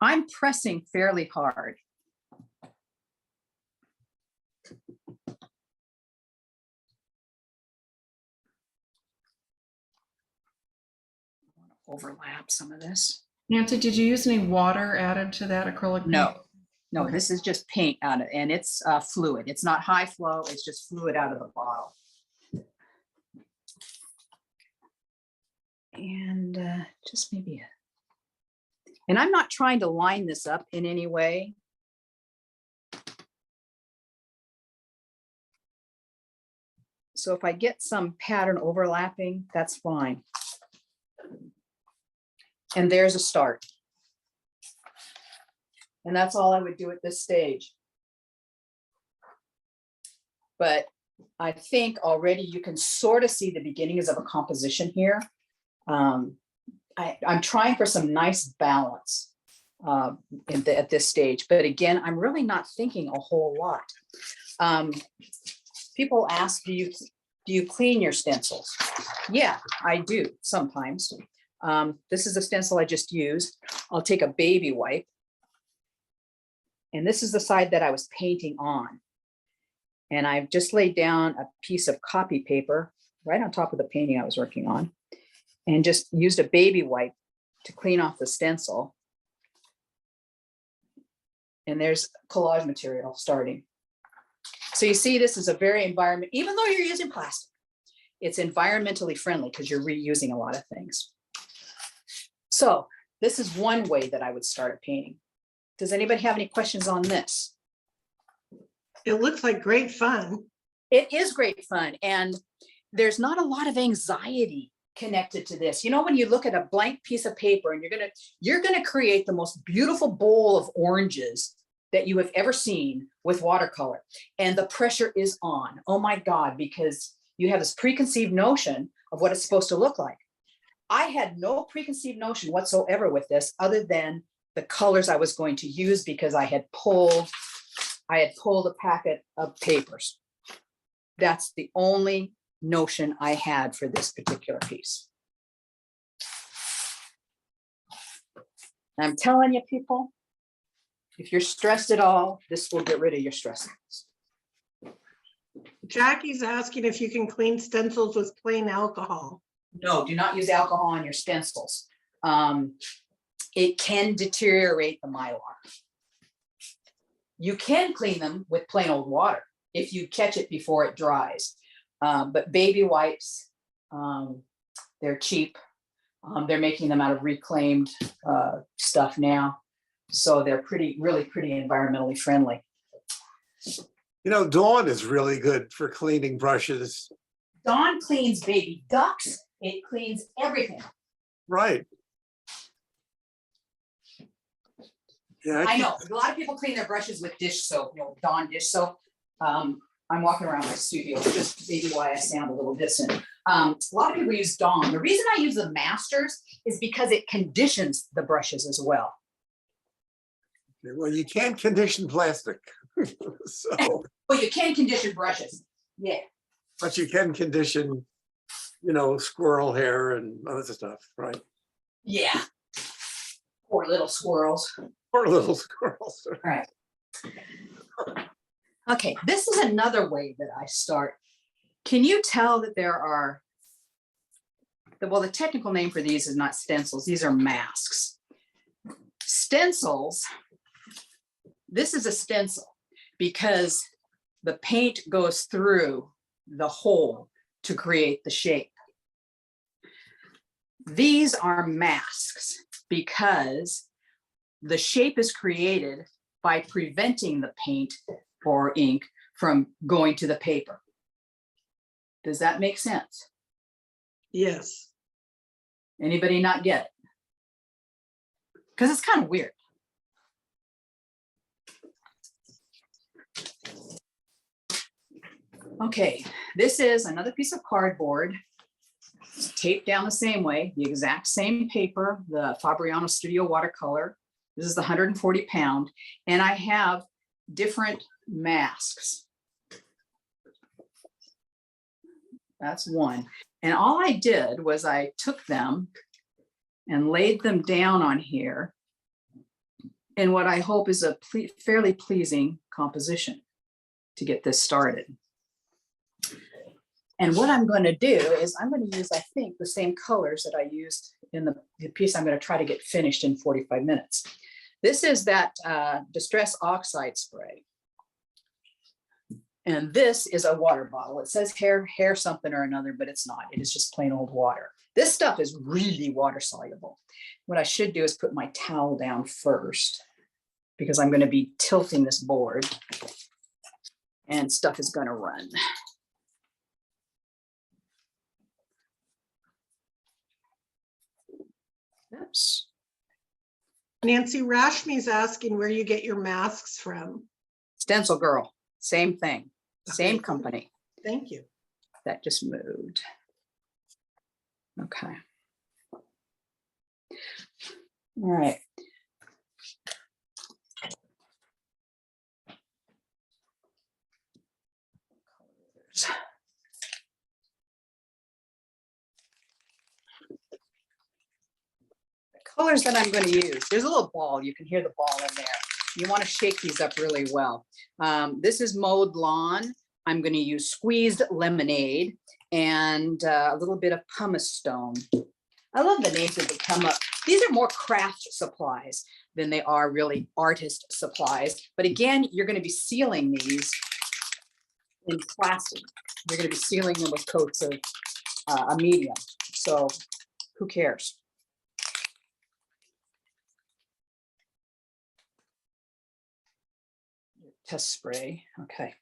I'm pressing fairly hard. Overlap some of this. Nancy, did you use any water added to that acrylic paint? No, Okay. this is just paint out of, and it's fluid. It's not high flow, it's just fluid out of the bottle. And just maybe, and I'm not trying to line this up in any way. So if I get some pattern overlapping, that's fine. And there's a start. And that's all I would do at this stage. But I think already you can sort of see the beginnings of a composition here. I'm trying for some nice balance at this stage. But again, I'm really not thinking a whole lot. People ask, do you clean your stencils? Yeah, I do sometimes. This is a stencil I just used. I'll take a baby wipe. And this is the side that I was painting on. And I've just laid down a piece of copy paper right on top of the painting I was working on and just used a baby wipe to clean off the stencil. And there's collage material starting. So you see, this is a very even though you're using plastic, it's environmentally friendly because you're reusing a lot of things. So this is one way that I would start a painting. Does anybody have any questions on this? It looks like great fun. It is great fun. And there's not a lot of anxiety connected to this. You know, when you look at a blank piece of paper and you're gonna create the most beautiful bowl of oranges that you have ever seen with watercolor. And the pressure is on. Oh my God, because you have this preconceived notion of what it's supposed to look like. I had no preconceived notion whatsoever with this other than the colors I was going to use because I had pulled a packet of papers. That's the only notion I had for this particular piece. And I'm telling you, people, if you're stressed at all, this will get rid of your stress. Jackie's asking if you can clean stencils with plain alcohol. No, do not use alcohol on your stencils. It can deteriorate the mylar. You can clean them with plain old water if you catch it before it dries. But baby wipes, they're cheap. They're making them out of reclaimed stuff now. So they're really pretty environmentally friendly. You know, Dawn is really good for cleaning brushes. Dawn cleans baby ducks. It cleans everything. Right. Yeah, I know a lot of people clean their brushes with dish soap, Dawn dish soap. I'm walking around my studio, just maybe why I sound a little distant. A lot of people use Dawn. The reason I use the Masters is because it conditions the brushes as well. Well, you can't condition plastic. So, Well, you can condition brushes. Yeah. but you can condition, squirrel hair and other stuff, right? Yeah. Poor little squirrels. Or little squirrels. All right. Okay, this is another way that I start. Can you tell that there are, well, the technical name for these is not stencils, these are masks. Stencils, this is a stencil because the paint goes through the hole to create the shape. These are masks because the shape is created by preventing the paint or ink from going to the paper. Does that make sense? Yes. Anybody not get it? Because it's kind of weird. Okay, this is another piece of cardboard. It's taped down the same way, the exact same paper, the Fabriano Studio watercolor. This is the 140 pound, and I have different masks. That's one. And all I did was I took them and laid them down on here in what I hope is a fairly pleasing composition to get this started. And what I'm going to do is I'm going to use, I think, the same colors that I used in the piece I'm going to try to get finished in 45 minutes. This is that Distress Oxide spray. And this is a water bottle. It says hair something or another, but it's not. It is just plain old water. This stuff is really water soluble. What I should do is put my towel down first because I'm going to be tilting this board and stuff is going to run. Oops. Nancy Rashmi's asking where you get your masks from. Stencil Girl, same thing, same Okay. company. Thank you. That just moved. Okay. All right. Colors that I'm going to use. There's a little ball. You can hear the ball in there. You want to shake these up really well. This is Mowed Lawn. I'm going to use squeezed lemonade and a little bit of pumice stone. I love the names that come up. These are more craft supplies than they are really artist supplies. But again, you're going to be sealing these in plastic. You're going to be sealing them with coats of a medium. So who cares? Test spray. Okay.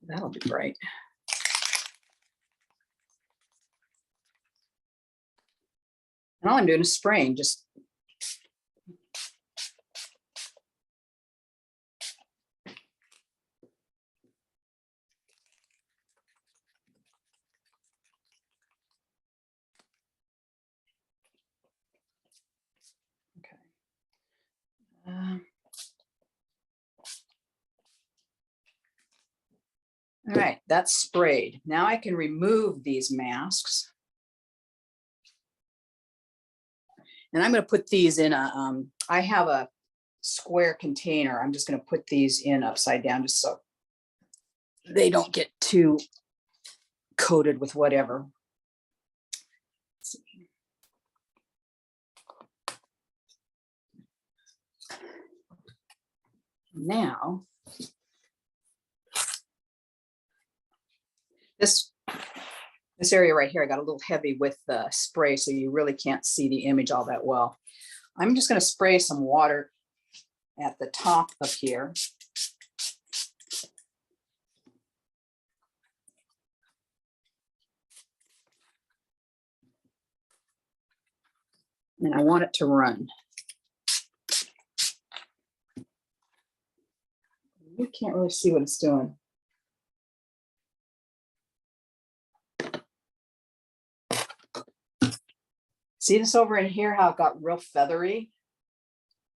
That'll be great. And all I'm doing is spraying, just okay. All right. that's sprayed. Now I can remove these masks. And I'm going to put these in a, I have a square container. I'm just going to put these in upside down just so they don't get too coated with whatever. Now, this area right here, I got a little heavy with the spray, so you really can't see the image all that well. I'm just going to spray some water at the top of here. And I want it to run. You can't really see what it's doing. See this over in here, how it got real feathery?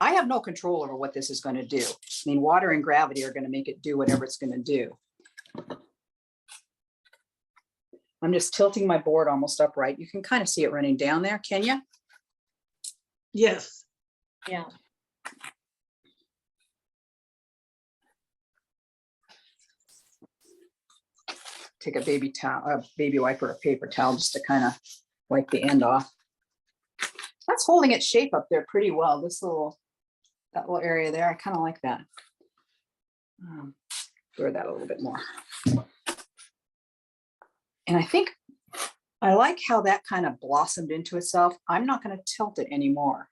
I have no control over what this is going to do. I mean, water and gravity are going to make it do whatever it's going to do. I'm just tilting my board almost upright. You can kind of see it running down there, can you? Yes. Yeah. Take a baby towel, a baby wiper, or a paper towel just to kind of wipe the end off. That's holding its shape up there pretty well. That little area there, I kind of like that. Blur that a little bit more. And I think I like how that kind of blossomed into itself. I'm not going to tilt it anymore.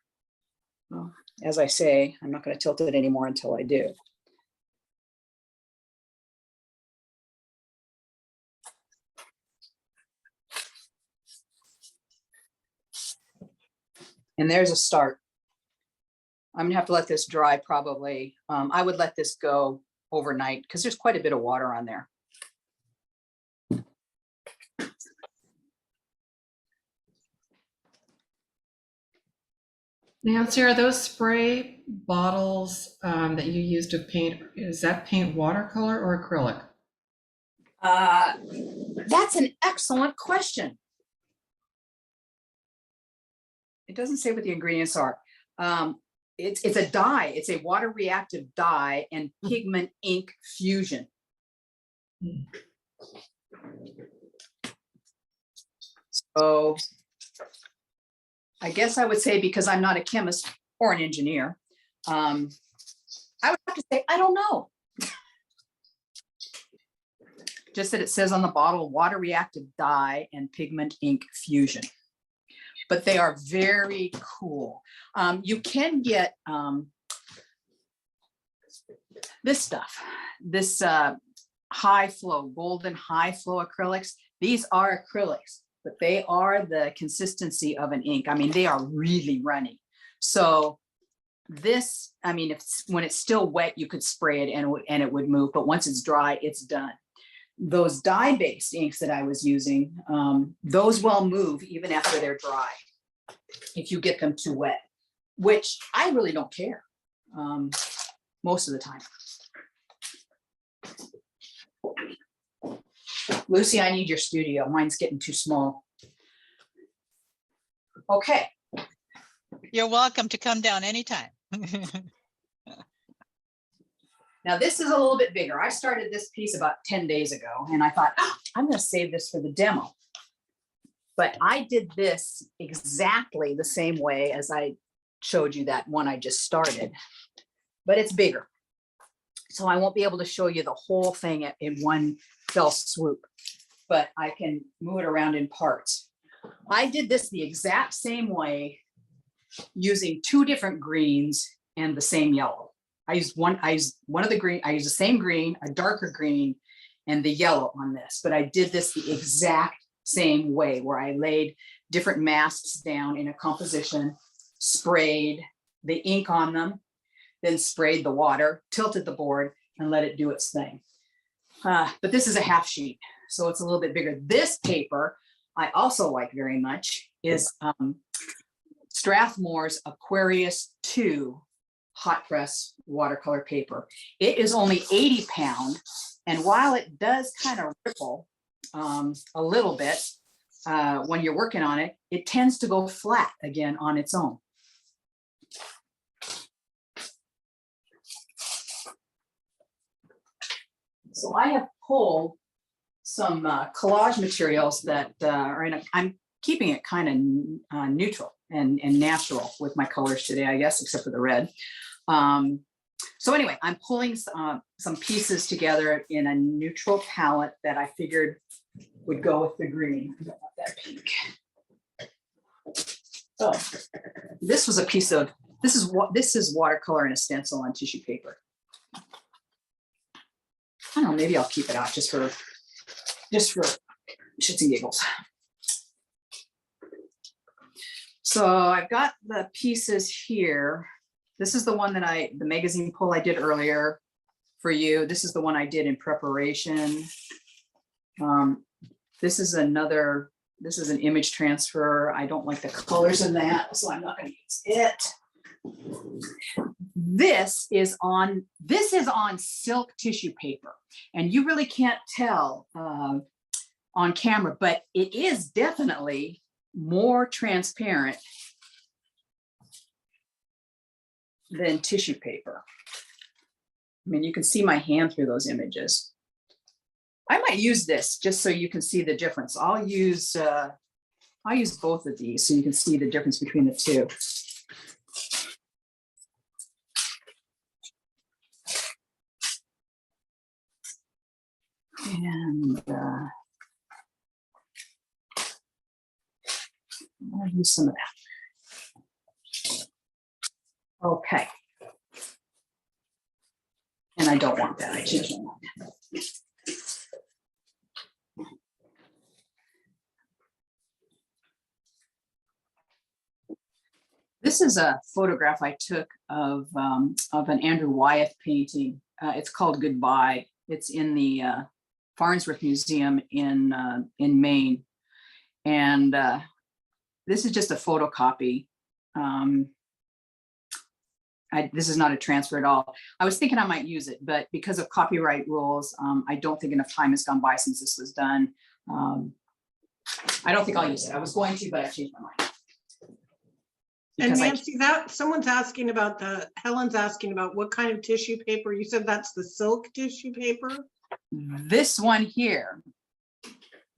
Well, as I say, I'm not going to tilt it anymore until I do. And there's a start. I'm gonna have to let this dry probably. I would let this go overnight because there's quite a bit of water on there. Nancy, are those spray bottles that you use to paint, is that paint watercolor or acrylic? That's an excellent question. It doesn't say what the ingredients are. It's a dye. It's a water reactive dye and pigment ink fusion. So I guess I would say, because I'm not a chemist or an engineer, I would have to say, I don't know. Just that it says on the bottle, water reactive dye and pigment ink fusion. But they are very cool. You can get this stuff, this high flow, golden high flow acrylics. These are acrylics, but they are the consistency of an ink. I mean, they are really runny. So this, I mean, when it's still wet, you could spray it and it would move, but once it's dry, it's done. Those dye-based inks that I was using, those will move even after they're dry if you get them too wet, which I really don't care most of the time. Lucy, I need your studio. Mine's getting too small. Okay. You're welcome to come down anytime. Now this is a little bit bigger. I started this piece about 10 days ago and I thought, oh, I'm going to save this for the demo. But I did this exactly the same way as I showed you that one I just started, but it's bigger. So I won't be able to show you the whole thing in one fell swoop, but I can move it around in parts. I did this the exact same way using two different greens and the same yellow. I used one of the green, I used the same green, a darker green, and the yellow on this, but I did this the exact same way where I laid different masks down in a composition, sprayed the ink on them, then sprayed the water, tilted the board, and let it do its thing. But this is a half sheet, so it's a little bit bigger. This paper I also like very much is Strathmore's Aquarius 2 hot press watercolor paper. It is only 80 pound, And while it does kind of ripple a little bit when you're working on it, it tends to go flat again on its own. So I have pulled some collage materials that are in a, I'm keeping it kind of neutral and natural with my colors today, I guess, except for the red. So anyway, I'm pulling some pieces together in a neutral palette that I figured would go with the green. I don't want that pink. So this was a piece of, this is watercolor and a stencil on tissue paper. I don't know, maybe I'll keep it out just for shits and giggles. So I've got the pieces here. This is the one that the magazine pull I did earlier for you. This is the one I did in preparation. This is an image transfer. I don't like the colors in that, so I'm not going to use it. This is on silk tissue paper, and you really can't tell on camera, but it is definitely more transparent than tissue paper. I mean, you can see my hand through those images. I might use this just so you can see the difference. I'll use both of these so you can see the difference between the two. And I'll use some of that. Okay. And I don't want that. I changed my mind. This is a photograph I took of an Andrew Wyeth painting. It's called Goodbye. It's in the Farnsworth Museum in Maine. And this is just a photocopy. This is not a transfer at all. I was thinking I might use it, but because of copyright rules, I don't think enough time has gone by since this was done. I don't think I'll use it. I was going to, but I changed my mind. And Nancy, someone's asking about Helen's asking about what kind of tissue paper. You said that's the silk tissue paper? This one here,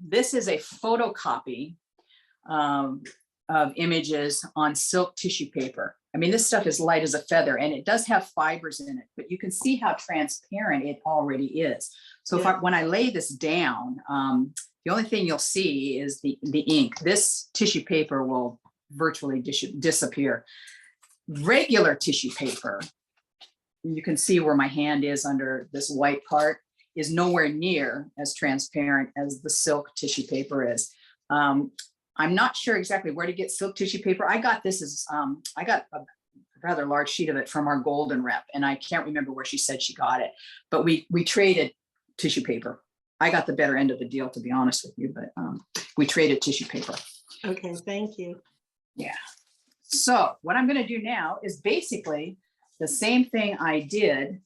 this is a photocopy of images on silk tissue paper. I mean, this stuff is light as a feather, and it does have fibers in it, but you can see how transparent it already is. So yeah. When I lay this down, the only thing you'll see is the ink. This tissue paper will virtually disappear. Regular tissue paper, you can see where my hand is under this white part, is nowhere near as transparent as the silk tissue paper is. I'm not sure exactly where to get silk tissue paper. I got this as, I got a rather large sheet of it from our Golden rep, and I can't remember where she said she got it, but we traded tissue paper. I got the better end of the deal, to be honest with you, but we traded tissue paper. Okay, thank you. Yeah. So what I'm going to do now is basically the same thing I did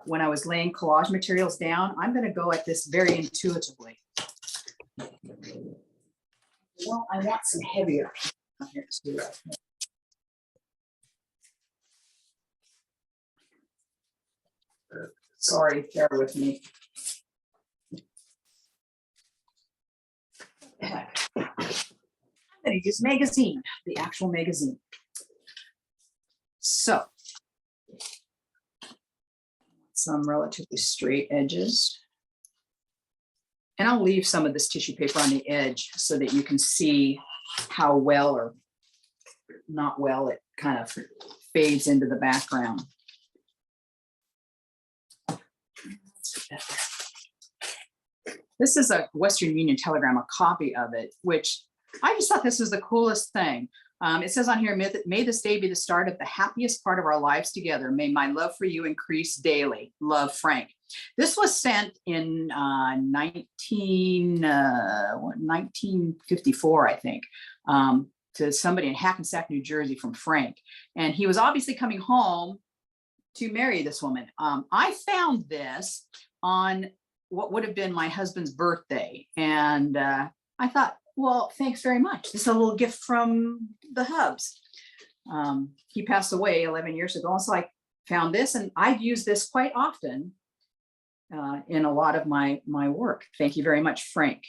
when I was laying collage materials down. I'm going to go at this very intuitively. Well, I want some heavier. Sorry, bear with me. I'm going to use magazine, the actual magazine. So, some relatively straight edges. And I'll leave some of this tissue paper on the edge so that you can see how well or not well it kind of fades into the background. This is a Western Union Telegram, a copy of it, which I just thought this was the coolest thing. It says on here, may this day be the start of the happiest part of our lives together. May my love for you increase daily. Love, Frank. This was sent in 1954, I think, to somebody in Hackensack, New Jersey from Frank. And he was obviously coming home to marry this woman. I found this on what would have been my husband's birthday. And I thought, well, thanks very much. This is a little gift from the Hubs. He passed away 11 years ago. So I found this, and I've used this quite often in a lot of my work. Thank you very much, Frank.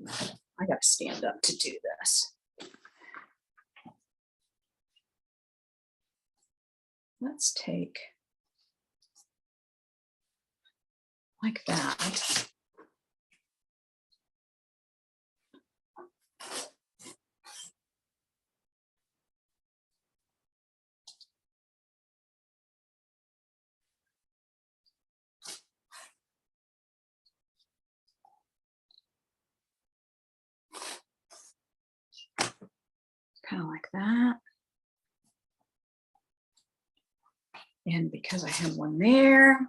I got to stand up to do this. Let's take like that. Kind of like that. And because I have one there,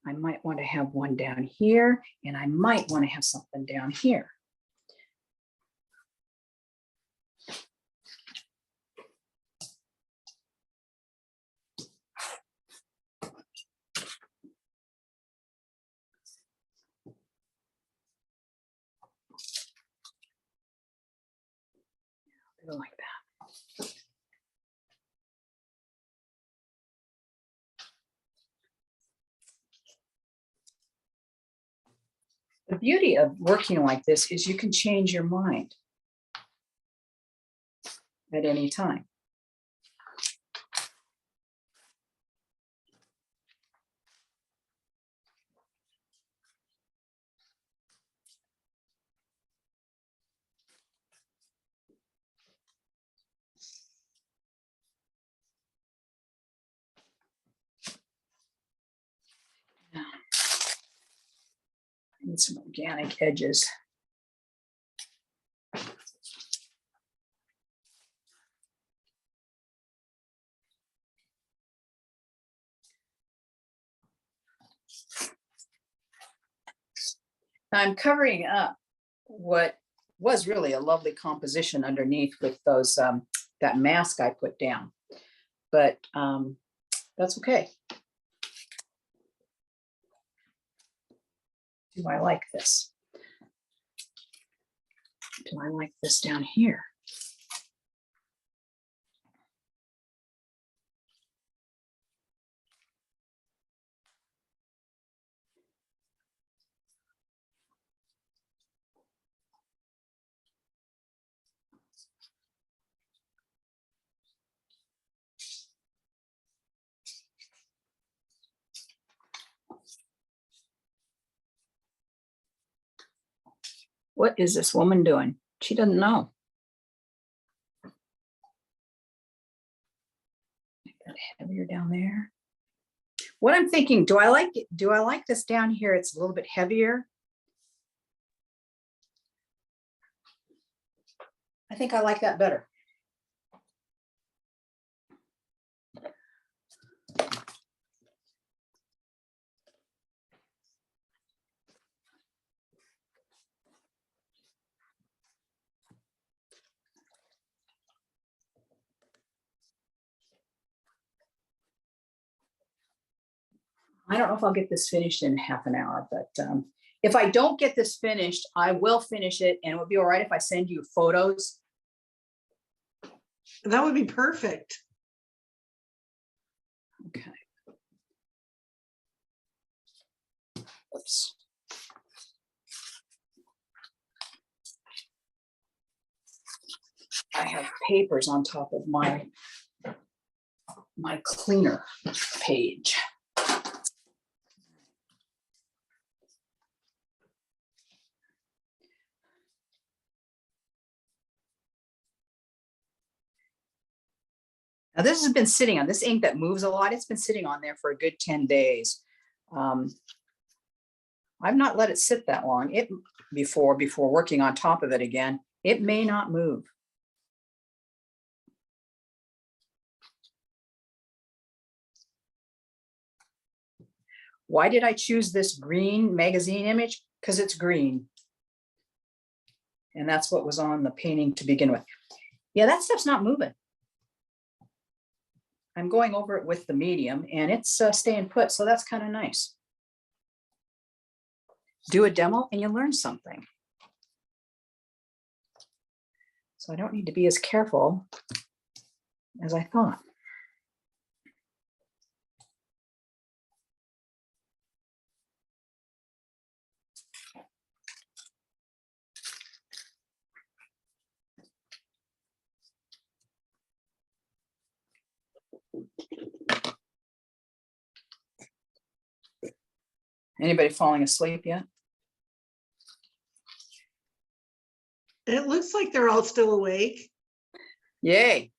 I might want to have one down here, and I might want to have something down here. Go like that. The beauty of working like this is you can change your mind at any time. I need some organic edges. I'm covering up what was really a lovely composition underneath with those that mask I put down, but that's okay. Do I like this? Do I like this down here? What is this woman doing? She doesn't know. Make that heavier down there. What I'm thinking, do I like it? Do I like this down here? It's a little bit heavier. I think I like that better. I don't know if I'll get this finished in half an hour, but if I don't get this finished, I will finish it, and it would be all right if I send you photos. That would be perfect. Okay. Oops. I have papers on top of my cleaner page. Now this has been sitting on, this ink that moves a lot, it's been sitting on there for a good 10 days. I've not let it sit that long before working on top of it again. It may not move. Why did I choose this green magazine image? Because it's green. And that's what was on the painting to begin with. Yeah, that stuff's not moving. I'm going over it with the medium and it's staying put. So that's kind of nice. Do a demo and you learn something. So I don't need to be as careful as I thought. Anybody falling asleep yet? It looks like they're all still awake. Yay.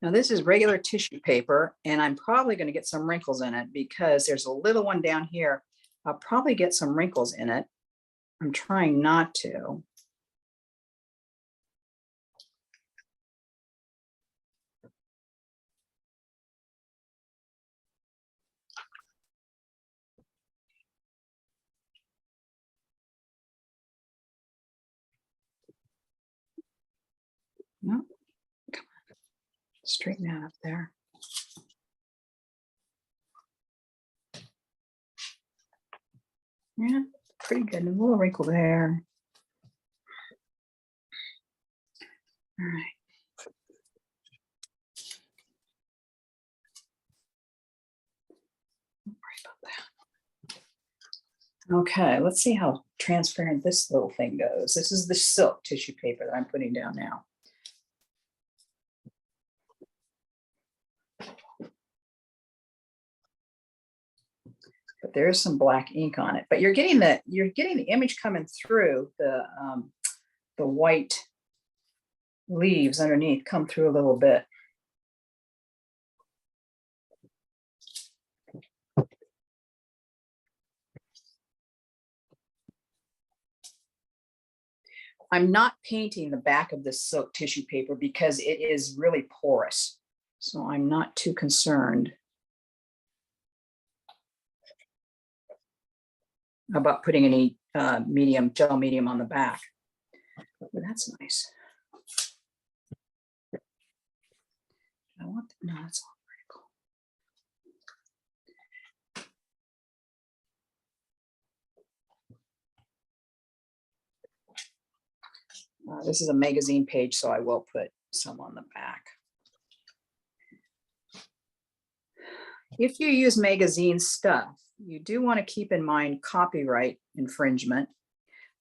Now this is regular tissue paper and I'm probably going to get some wrinkles in it because there's a little one down here. I'll probably get some wrinkles in it. I'm trying not to. No, come on, straighten that up there. Yeah, pretty good. A little wrinkle there. All right. Don't worry about that. Okay, let's see how transparent this little thing goes. This is the silk tissue paper that I'm putting down now. But there's some black ink on it. But you're getting the image coming through the white leaves underneath come through a little bit. I'm not painting the back of this silk tissue paper because it is really porous. So I'm not too concerned about putting any gel medium on the back. But that's nice. I want, no, that's all vertical. This is a magazine page, so I will put some on the back. If you use magazine stuff, you do want to keep in mind copyright infringement,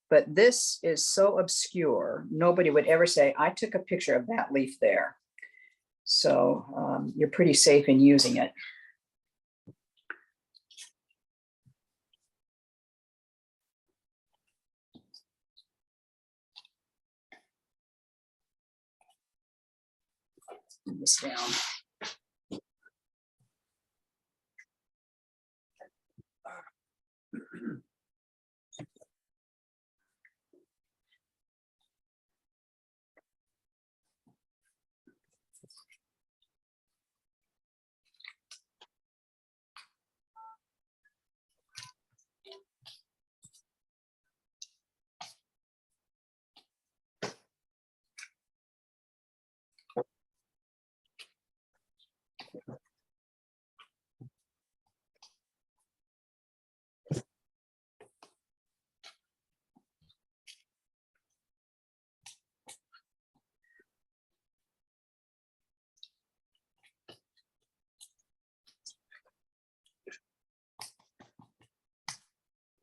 but this is so obscure, nobody would ever say, I took a picture of that leaf there. So you're pretty safe in using it. Put this down.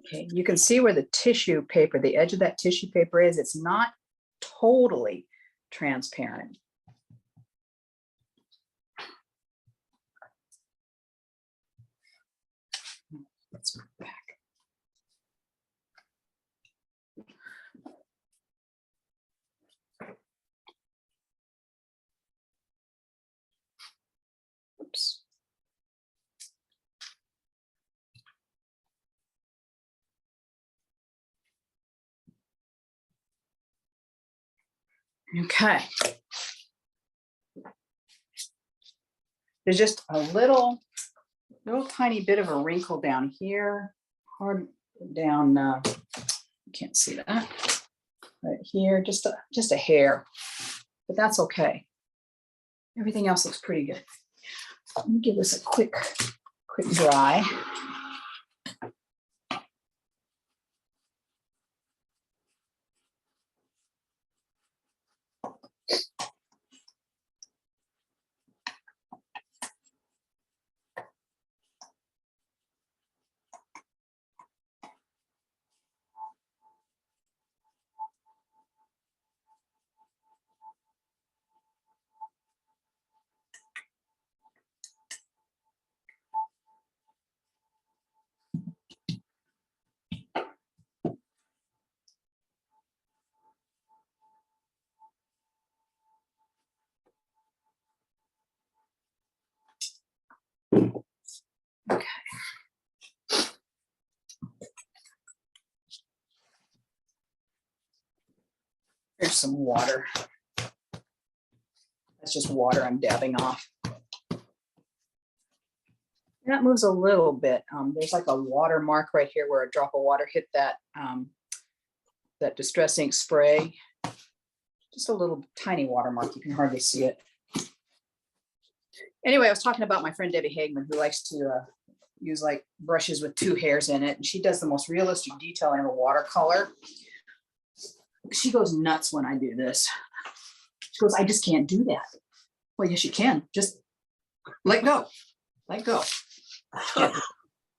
Okay, you can see where the tissue paper, the edge of that tissue paper is. It's not totally transparent. Let's go back. Oops. Okay. There's just a little little tiny bit of a wrinkle down here, hard down, you can't see that, right here, just a hair, but that's okay. Everything else looks pretty good. Let me give this a quick dry. Okay. There's some water. That's just water I'm dabbing off. That moves a little bit. There's like a water mark right here where a drop of water hit that, that Distress Ink spray. Just a little tiny watermark. You can hardly see it. Anyway, I was talking about my friend Debbie Hagman, who likes to use like brushes with 2 hairs in it. And she does the most realistic detail in her watercolor. She goes nuts when I do this. She goes, I just can't do that. Well, yes, you can. Just let go. Let go.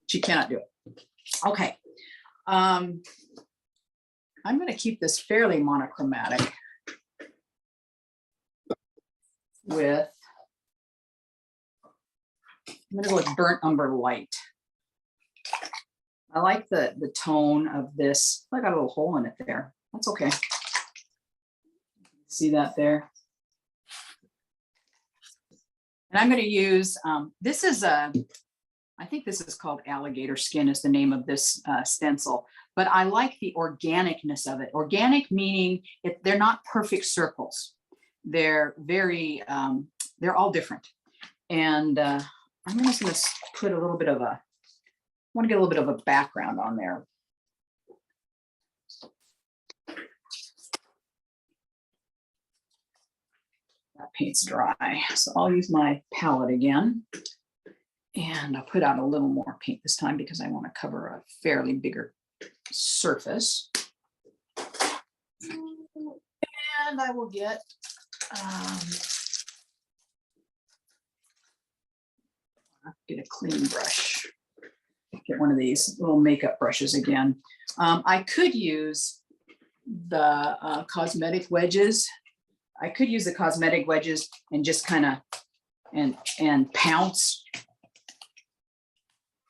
She cannot do it. Okay. I'm going to keep this fairly monochromatic with, I'm going to go with Burnt Umber Light. I like the tone of this. I got a little hole in it there. That's okay. See that there? And I'm going to use, this is a, I think this is called Alligator Skin is the name of this stencil, but I like the organicness of it. Organic meaning they're not perfect circles. They're very, they're all different. And I'm just going to put a little bit of a, I want to get a little bit of a background on there. That paint's dry, so I'll use my palette again. And I'll put out a little more paint this time because I want to cover a fairly bigger surface. And I will get a clean brush. Get one of these little makeup brushes again. I could use the cosmetic wedges. I could use the cosmetic wedges and just kind of and pounce,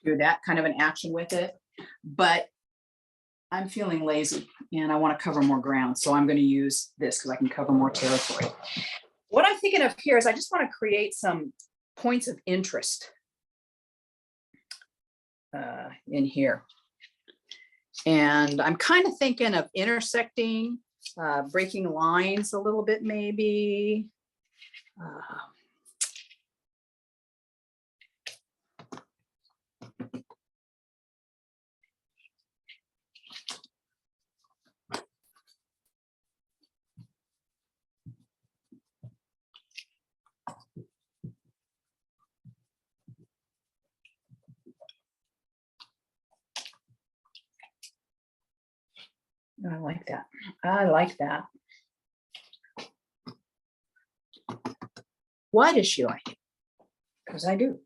do that kind of an action with it. But I'm feeling lazy and I want to cover more ground. So I'm going to use this because I can cover more territory. What I'm thinking of here is I just want to create some points of interest in here. And I'm kind of thinking of intersecting, breaking lines a little bit, maybe. I like that. I like that. Why does she like it? Because I do.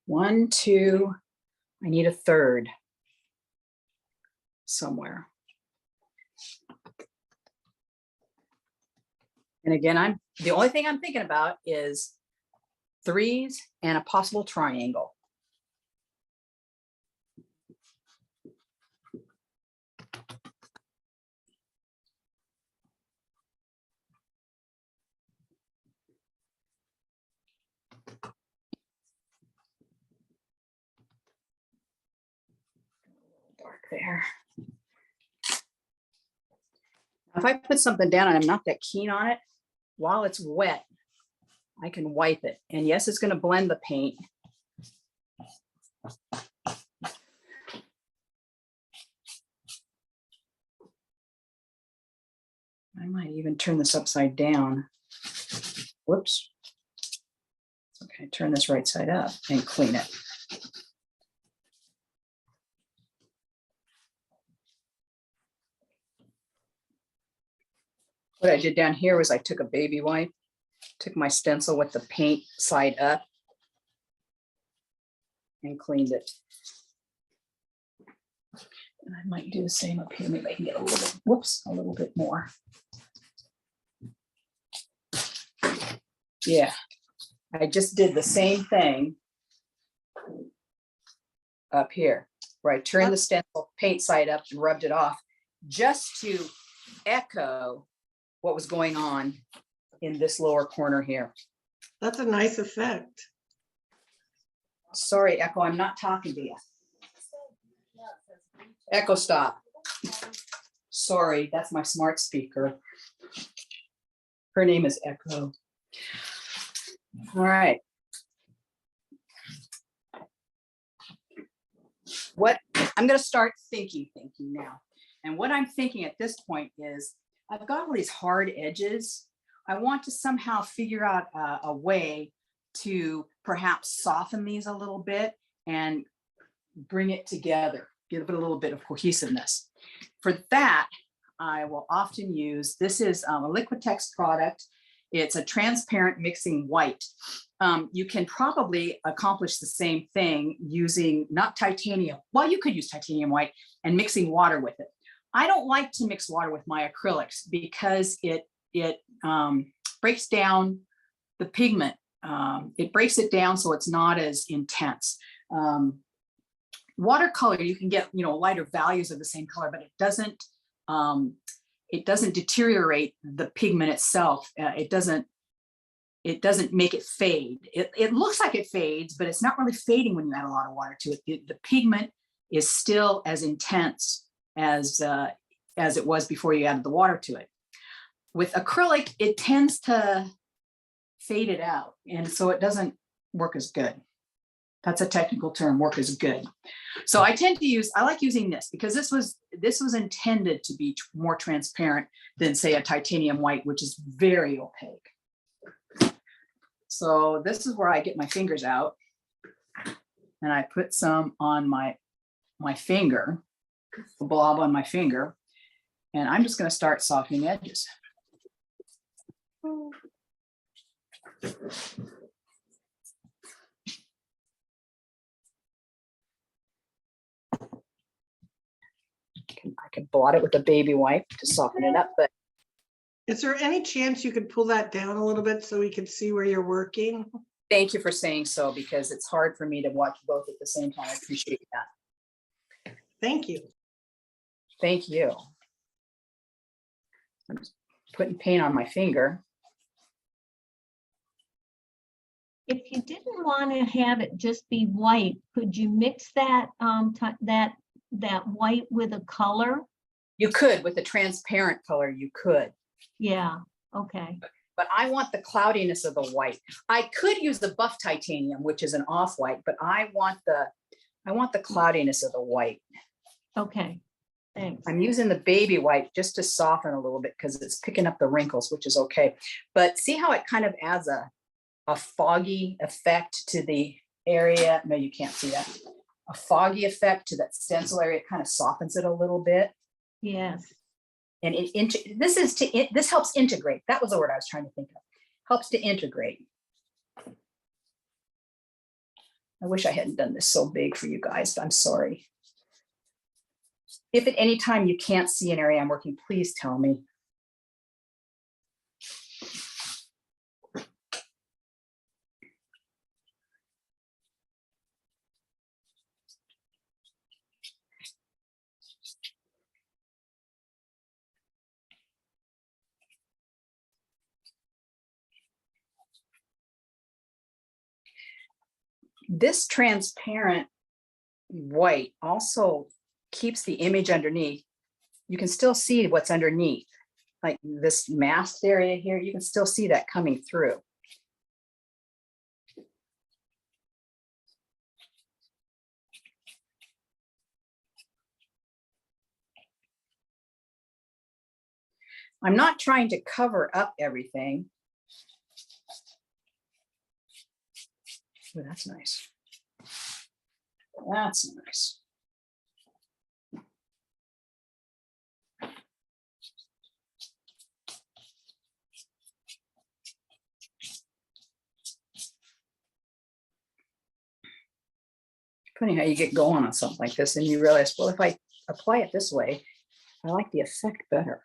One, two, I need a third somewhere. And again, the only thing I'm thinking about is 3s and a possible triangle. there. If I put something down and I'm not that keen on it, while it's wet, I can wipe it. And yes, it's going to blend the paint. I might even turn this upside down. Whoops. Okay, turn this right side up and clean it. What I did down here was I took a baby wipe, took my stencil with the paint side up and cleaned it. And I might do the same up here. Maybe I can get a little bit, whoops, a little bit more. Yeah, I just did the same thing up here, where I turned the stencil paint side up and rubbed it off just to echo what was going on in this lower corner here. That's a nice effect. Sorry, Echo, I'm not talking to you. Echo, stop. Sorry, that's my smart speaker. Her name is Echo. All right. What I'm going to start thinking now. And what I'm thinking at this point is I've got all these hard edges. I want to somehow figure out a way to perhaps soften these a little bit and bring it together, give it a little bit of cohesiveness. For that, I will often use, this is a Liquitex product. It's a transparent mixing white. You can probably accomplish the same thing using not titanium. Well, you could use titanium white and mixing water with it. I don't like to mix water with my acrylics because it breaks down the pigment. It breaks it down so it's not as intense. Watercolor, you can get lighter values of the same color, but it doesn't deteriorate the pigment itself. It doesn't make it fade. It looks like it fades, but it's not really fading when you add a lot of water to it. The pigment is still as intense as it was before you added the water to it. With acrylic, it tends to fade it out, and so it doesn't work as good. That's a technical term, work as good. So I like using this because this was intended to be more transparent than, say, a titanium white, which is very opaque. So this is where I get my fingers out and I put some on my finger, a blob on my finger, and I'm just going to start softening edges. I can blot it with a baby wipe to soften it up, but Is there any chance you could pull that down a little bit so we could see where you're working? thank you for saying so, because it's hard for me to watch both at the same time. I appreciate that. Thank you. Thank you. I'm just putting paint on my finger. If you didn't want to have it just be white, could you mix that that white with a color? You could, with a transparent color, you could. Yeah, okay. But I want the cloudiness of the white. I could use the buff titanium, which is an off-white, but I want the cloudiness of the white. Okay, thanks. I'm using the baby white just to soften a little bit because it's picking up the wrinkles, which is okay. But see how it kind of adds a foggy effect to the area. No, you can't see that. A foggy effect to that stencil area. It kind of softens it a little bit. Yes. And this helps integrate. That was the word I was trying to think of. Helps to integrate. I wish I hadn't done this so big for you guys, but I'm sorry. If at any time you can't see an area I'm working, please tell me. This transparent white also keeps the image underneath, you can still see what's underneath. Like this masked area here, you can still see that coming through. I'm not trying to cover up everything. Oh, that's nice. That's nice. Funny how you get going on something like this and you realize, well, if I apply it this way, I like the effect better.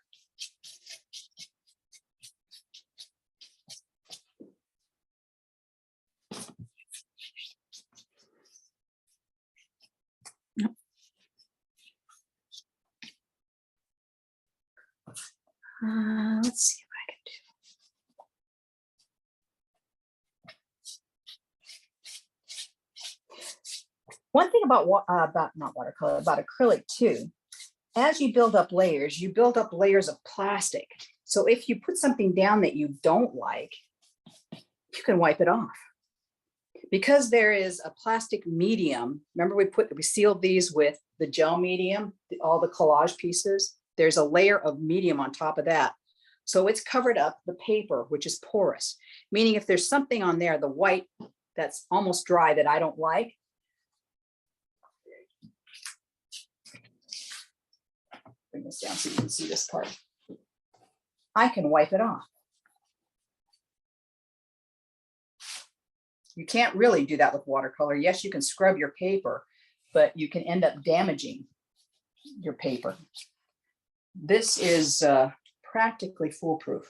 Let's see if I can do. One thing about not watercolor, about acrylic too, as you build up layers of plastic. So if you put something down that you don't like, you can wipe it off. Because there is a plastic medium, remember we sealed these with the gel medium, all the collage pieces, there's a layer of medium on top of that. So it's covered up the paper, which is porous, meaning if there's something on there, the white that's almost dry that I don't like, bring this down so you can see this part, I can wipe it off. You can't really do that with watercolor. Yes, you can scrub your paper, but you can end up damaging your paper. This is practically foolproof.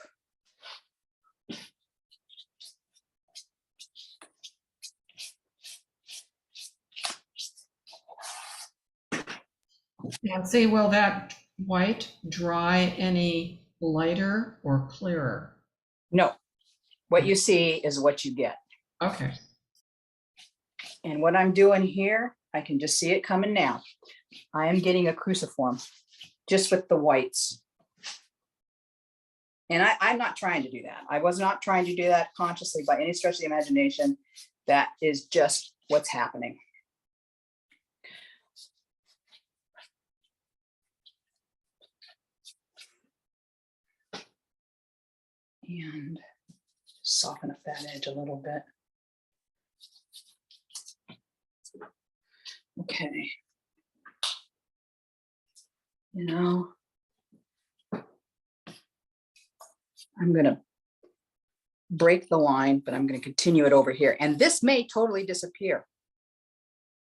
Nancy, will that white dry any lighter or clearer? No, what you see is what you get. Okay. And what I'm doing here, I can just see it coming now. I am getting a cruciform just with the whites. And I'm not trying to do that. I was not trying to do that consciously by any stretch of the imagination. That is just what's happening. And soften up that edge a little bit. Okay. You know, I'm going to break the line, but I'm going to continue it over here. And this may totally disappear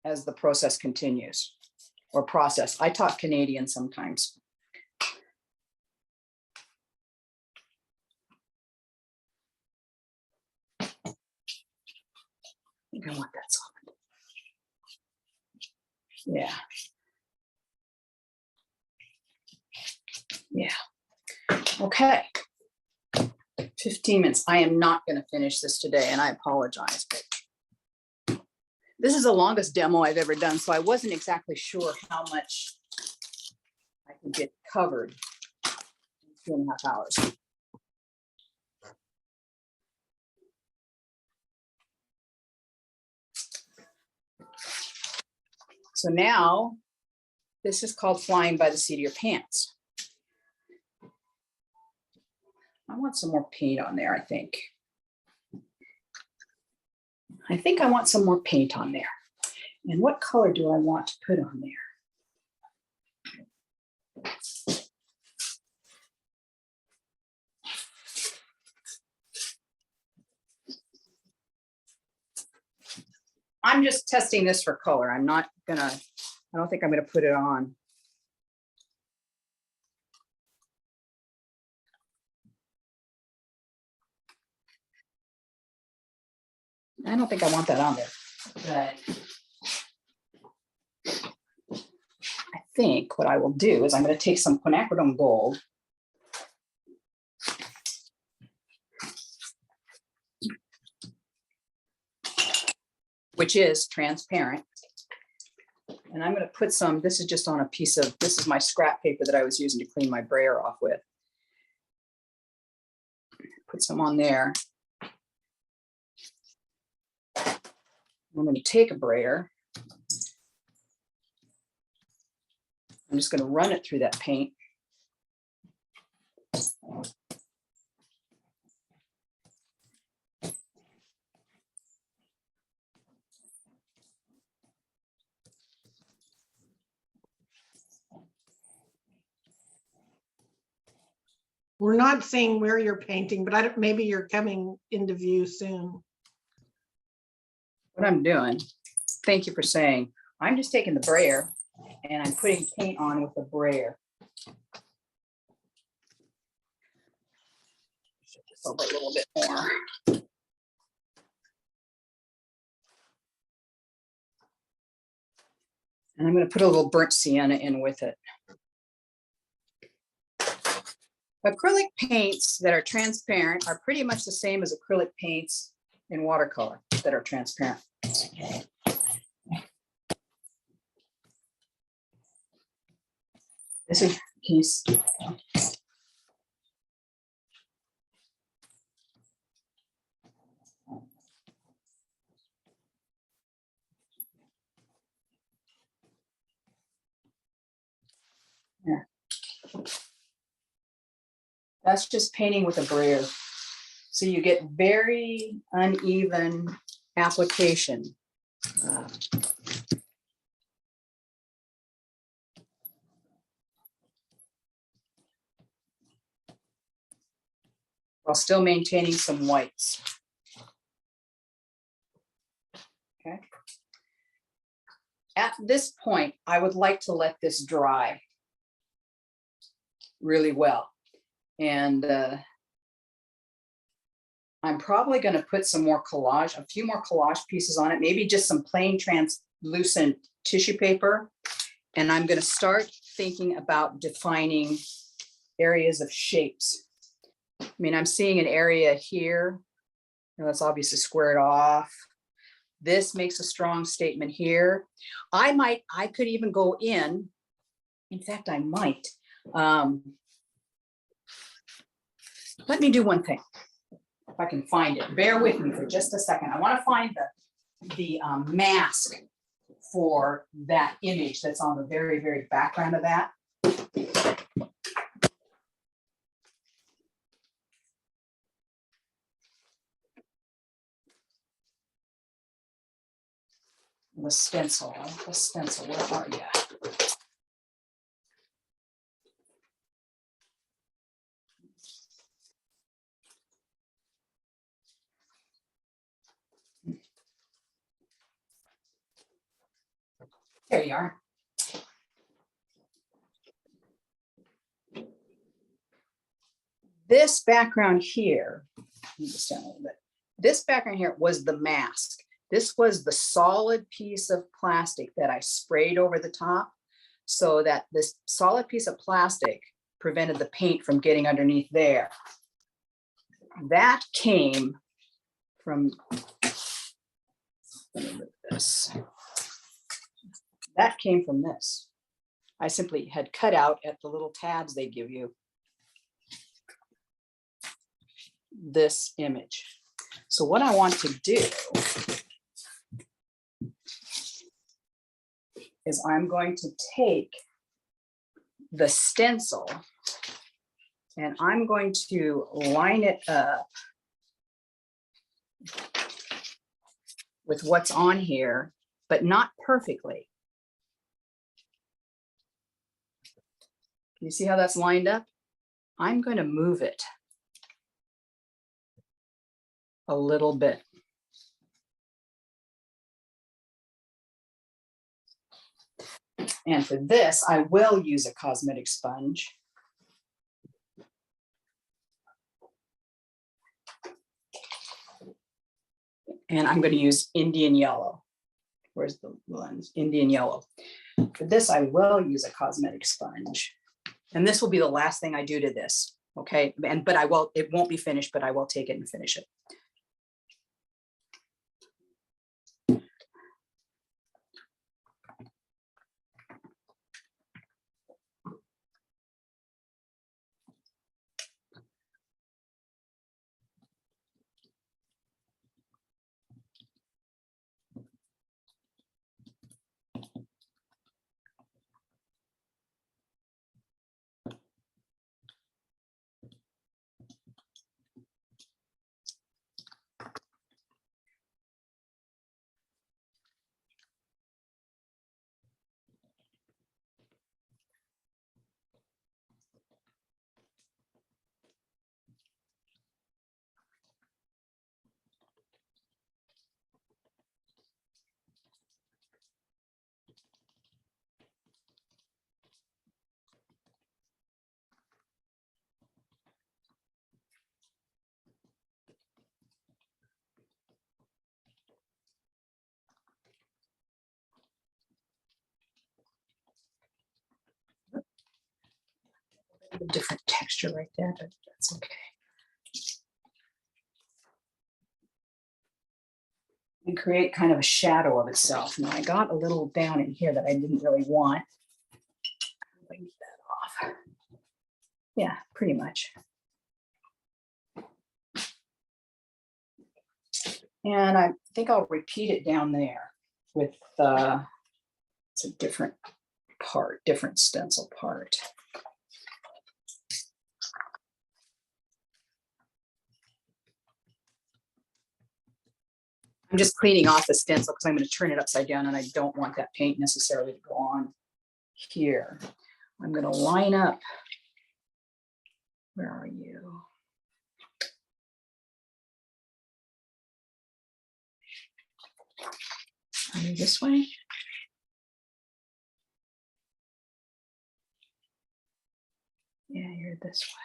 as the process continues, or process. I talk Canadian sometimes. I think I want that softened. Yeah. Yeah. Okay. 15 minutes. I am not going to finish this today, and I apologize. But this is the longest demo I've ever done, so I wasn't exactly sure how much I could get covered in 2.5 hours. So now, this is called flying by the seat of your pants. I want some more paint on there, I think. I want some more paint on there. And what color do I want to put on there? I'm just testing this for color. I don't think I'm gonna put it on. I don't think I want that on there, but I think what I will do is I'm going to take some quinacridone gold. Which is transparent. And I'm going to put some, this is just on a piece of, this is my scrap paper that I was using to clean my brayer off with. Put some on there. I'm going to take a brayer. I'm just going to run it through that paint. We're not seeing where you're painting, but maybe you're coming into view soon. What I'm doing, thank you for saying, I'm just taking the brayer and I'm putting paint on with the brayer. Just a little bit more. And I'm going to put a little burnt sienna in with it. Acrylic paints that are transparent are pretty much the same as acrylic paints in watercolor that are transparent. This is, can you see? Yeah. That's just painting with a brayer. So you get very uneven application. While still maintaining some whites. Okay. At this point, I would like to let this dry really well. And I'm probably going to put some more collage, a few more collage pieces on it, maybe just some plain translucent tissue paper. And I'm going to start thinking about defining areas of shapes. I mean, I'm seeing an area here. That's obviously squared off. This makes a strong statement here. I could even go in fact, I might. Let me do one thing, if I can find it. Bear with me for just a second. I want to find the mask for that image that's on the very, very background of that. The stencil, where are you? There you are. This background here, let me just stand a little bit. This background here was the mask. This was the solid piece of plastic that I sprayed over the top so that this solid piece of plastic prevented the paint from getting underneath there. That came from this. That came from this. I simply had cut out at the little tabs they give you this image. So what I want to do is I'm going to take the stencil and I'm going to line it up with what's on here, but not perfectly. You see how that's lined up? I'm going to move it a little bit. And for this, I will use a cosmetic sponge. And I'm going to use Indian yellow. Where's the lens? Indian yellow. For this, I will use a cosmetic sponge. And this will be the last thing I do to this. Okay. But it won't be finished, but I will take it and finish it. A different texture right there, but that's okay. And create kind of a shadow of itself. Now I got a little down in here that I didn't really want. Let me get that off. Yeah, pretty much. And I think I'll repeat it down there with it's a different part, different stencil part. I'm just cleaning off the stencil because I'm going to turn it upside down and I don't want that paint necessarily to go on here. I'm going to line up. Where are you? Are you this way? Yeah, you're this way.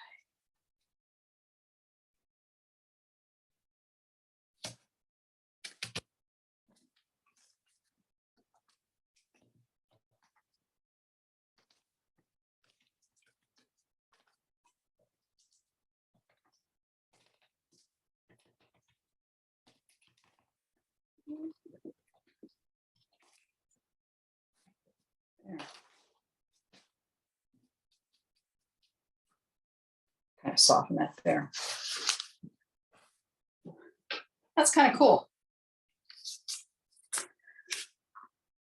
There. Kind of soften that there. That's kind of cool.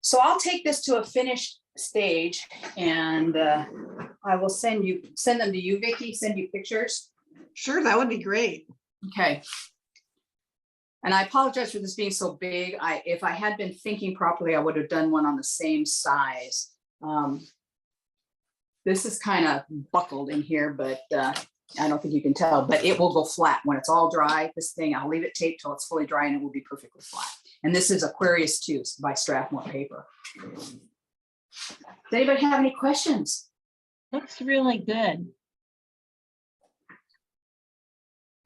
So I'll take this to a finished stage and I will send them to you, Vicki, send you pictures. Sure, that would be great. Okay. And I apologize for this being so big. If I had been thinking properly, I would have done one on the same size. This is kind of buckled in here, but I don't think you can tell, but it will go flat when it's all dry. This thing, I'll leave it taped till it's fully dry and it will be perfectly flat. And this is Aquarius 2 by Strathmore Paper. Does anybody have any questions? Looks really good.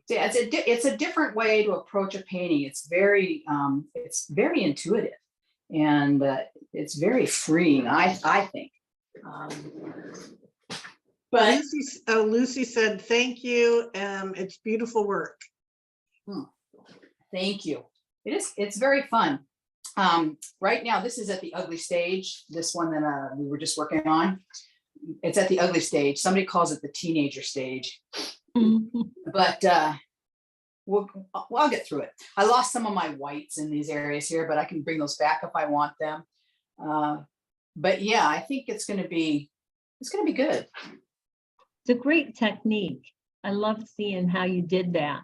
Yeah, it's a different way to approach a painting. It's very intuitive and it's very freeing, I think. But Lucy said, thank you. It's beautiful work. Thank you. It's very fun. Right now, this is at the ugly stage. This one that we were just working on, it's at the ugly stage. Somebody calls it the teenager stage. But I'll get through it. I lost some of my whites in these areas here, but I can bring those back if I want them. But yeah, I think it's going to be good. It's a great technique. I love seeing how you did that.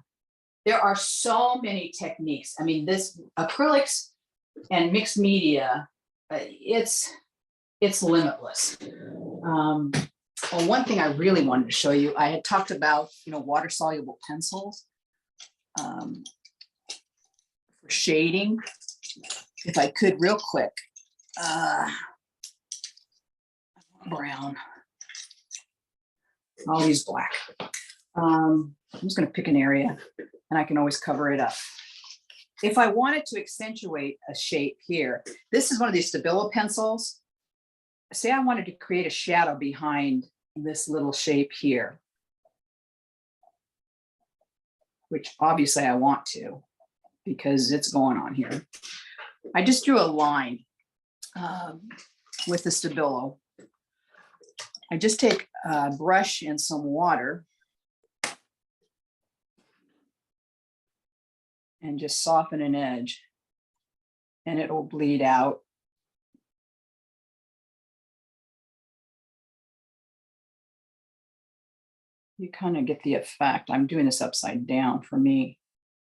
There are so many techniques. I mean, this acrylics and mixed media, it's limitless. Well, one thing I really wanted to show you, I had talked about, water soluble pencils for shading. If I could real quick, brown. I'll use black. I'm just going to pick an area and I can always cover it up. If I wanted to accentuate a shape here, this is one of these Stabilo pencils. Say I wanted to create a shadow behind this little shape here, which obviously I want to because it's going on here. I just drew a line with the Stabilo. I just take a brush and some water and just soften an edge and it will bleed out. You kind of get the effect. I'm doing this upside down for me,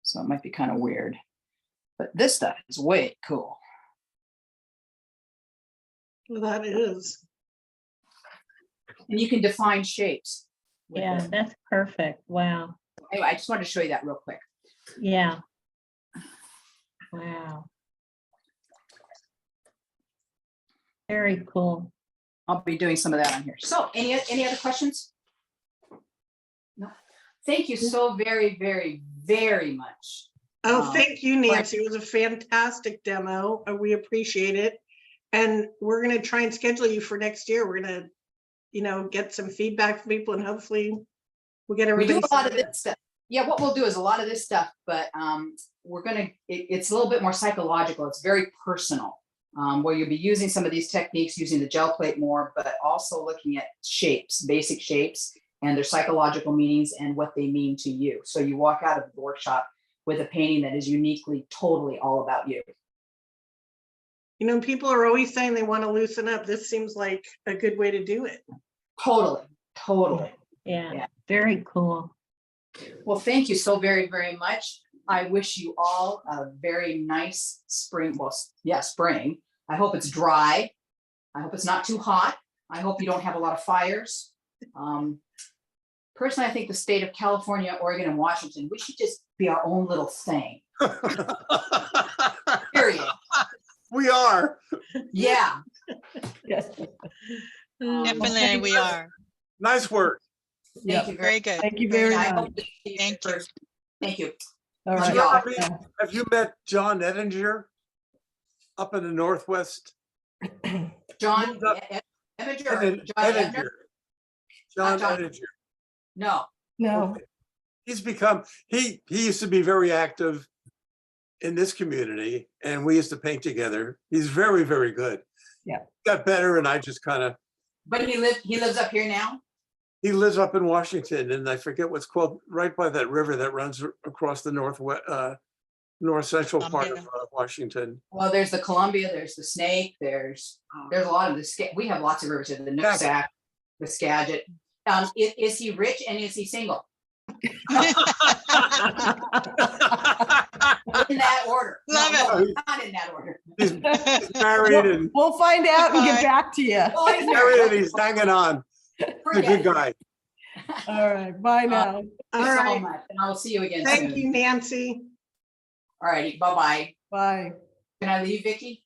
so it might be kind of weird, but this stuff is way cool. Well, that is. And you can define shapes. Yeah, that's perfect. Wow. Anyway, I just wanted to show you that real quick. Yeah. Wow. Very cool. I'll be doing some of that on here. So any other questions? No. Thank you so very, very, very much. Oh, thank you, Nancy. It was a fantastic demo. We appreciate it. And we're going to try and schedule you for next year. We're going to get some feedback from people and hopefully we'll get We do everybody. a lot of this stuff. Yeah, what we'll do is a lot of this stuff, but it's a little bit more psychological. It's very personal. Where you'll be using some of these techniques, using the gel plate more, but also looking at shapes, basic shapes, and their psychological meanings and what they mean to you. So you walk out of the workshop with a painting that is uniquely, totally all about you. People are always saying they want to loosen up. This seems like a good way to do it. Totally. Yeah, very cool. Well, thank you so very, very much. I wish you all a very nice spring. Well, yeah, spring. I hope it's dry. I hope it's not too hot. I hope you don't have a lot of fires. Personally, I think the state of California, Oregon, and Washington, we should just be our own little thing. Period. We are. Yeah. Yes. Definitely we are. Nice work. Thank you Very good. Thank you very I much. hope to see you Thank you. first. Thank you. All Did right. you ever Yeah. meet- Have you met John Ettinger up in the Northwest? John Moved up- Eminger or Ettinger. John Ebner? John John. Ettinger. No. No, He's become, he used to be very active in this community and we used to paint together. He's very, very good. Yeah. Got better and I just kind of, But he lives up here now? he lives up in Washington and I forget what's called, right by that river that runs across the north central part of Washington. Well, there's the Columbia, there's the Snake, there's a lot of we have lots of rivers here, the Nooksack, the Skagit. Is he rich and is he single? In that order. Love No, it. not in that order. He's married and we'll find out and get Bye. back to you. Oh, he's married and married. he's hanging on. He's a Forget good it. guy. All right, bye now. Thank All you so right. much, and I will see you again Thank soon. you, Nancy. All righty, bye-bye. Bye. Can I leave, Vicky?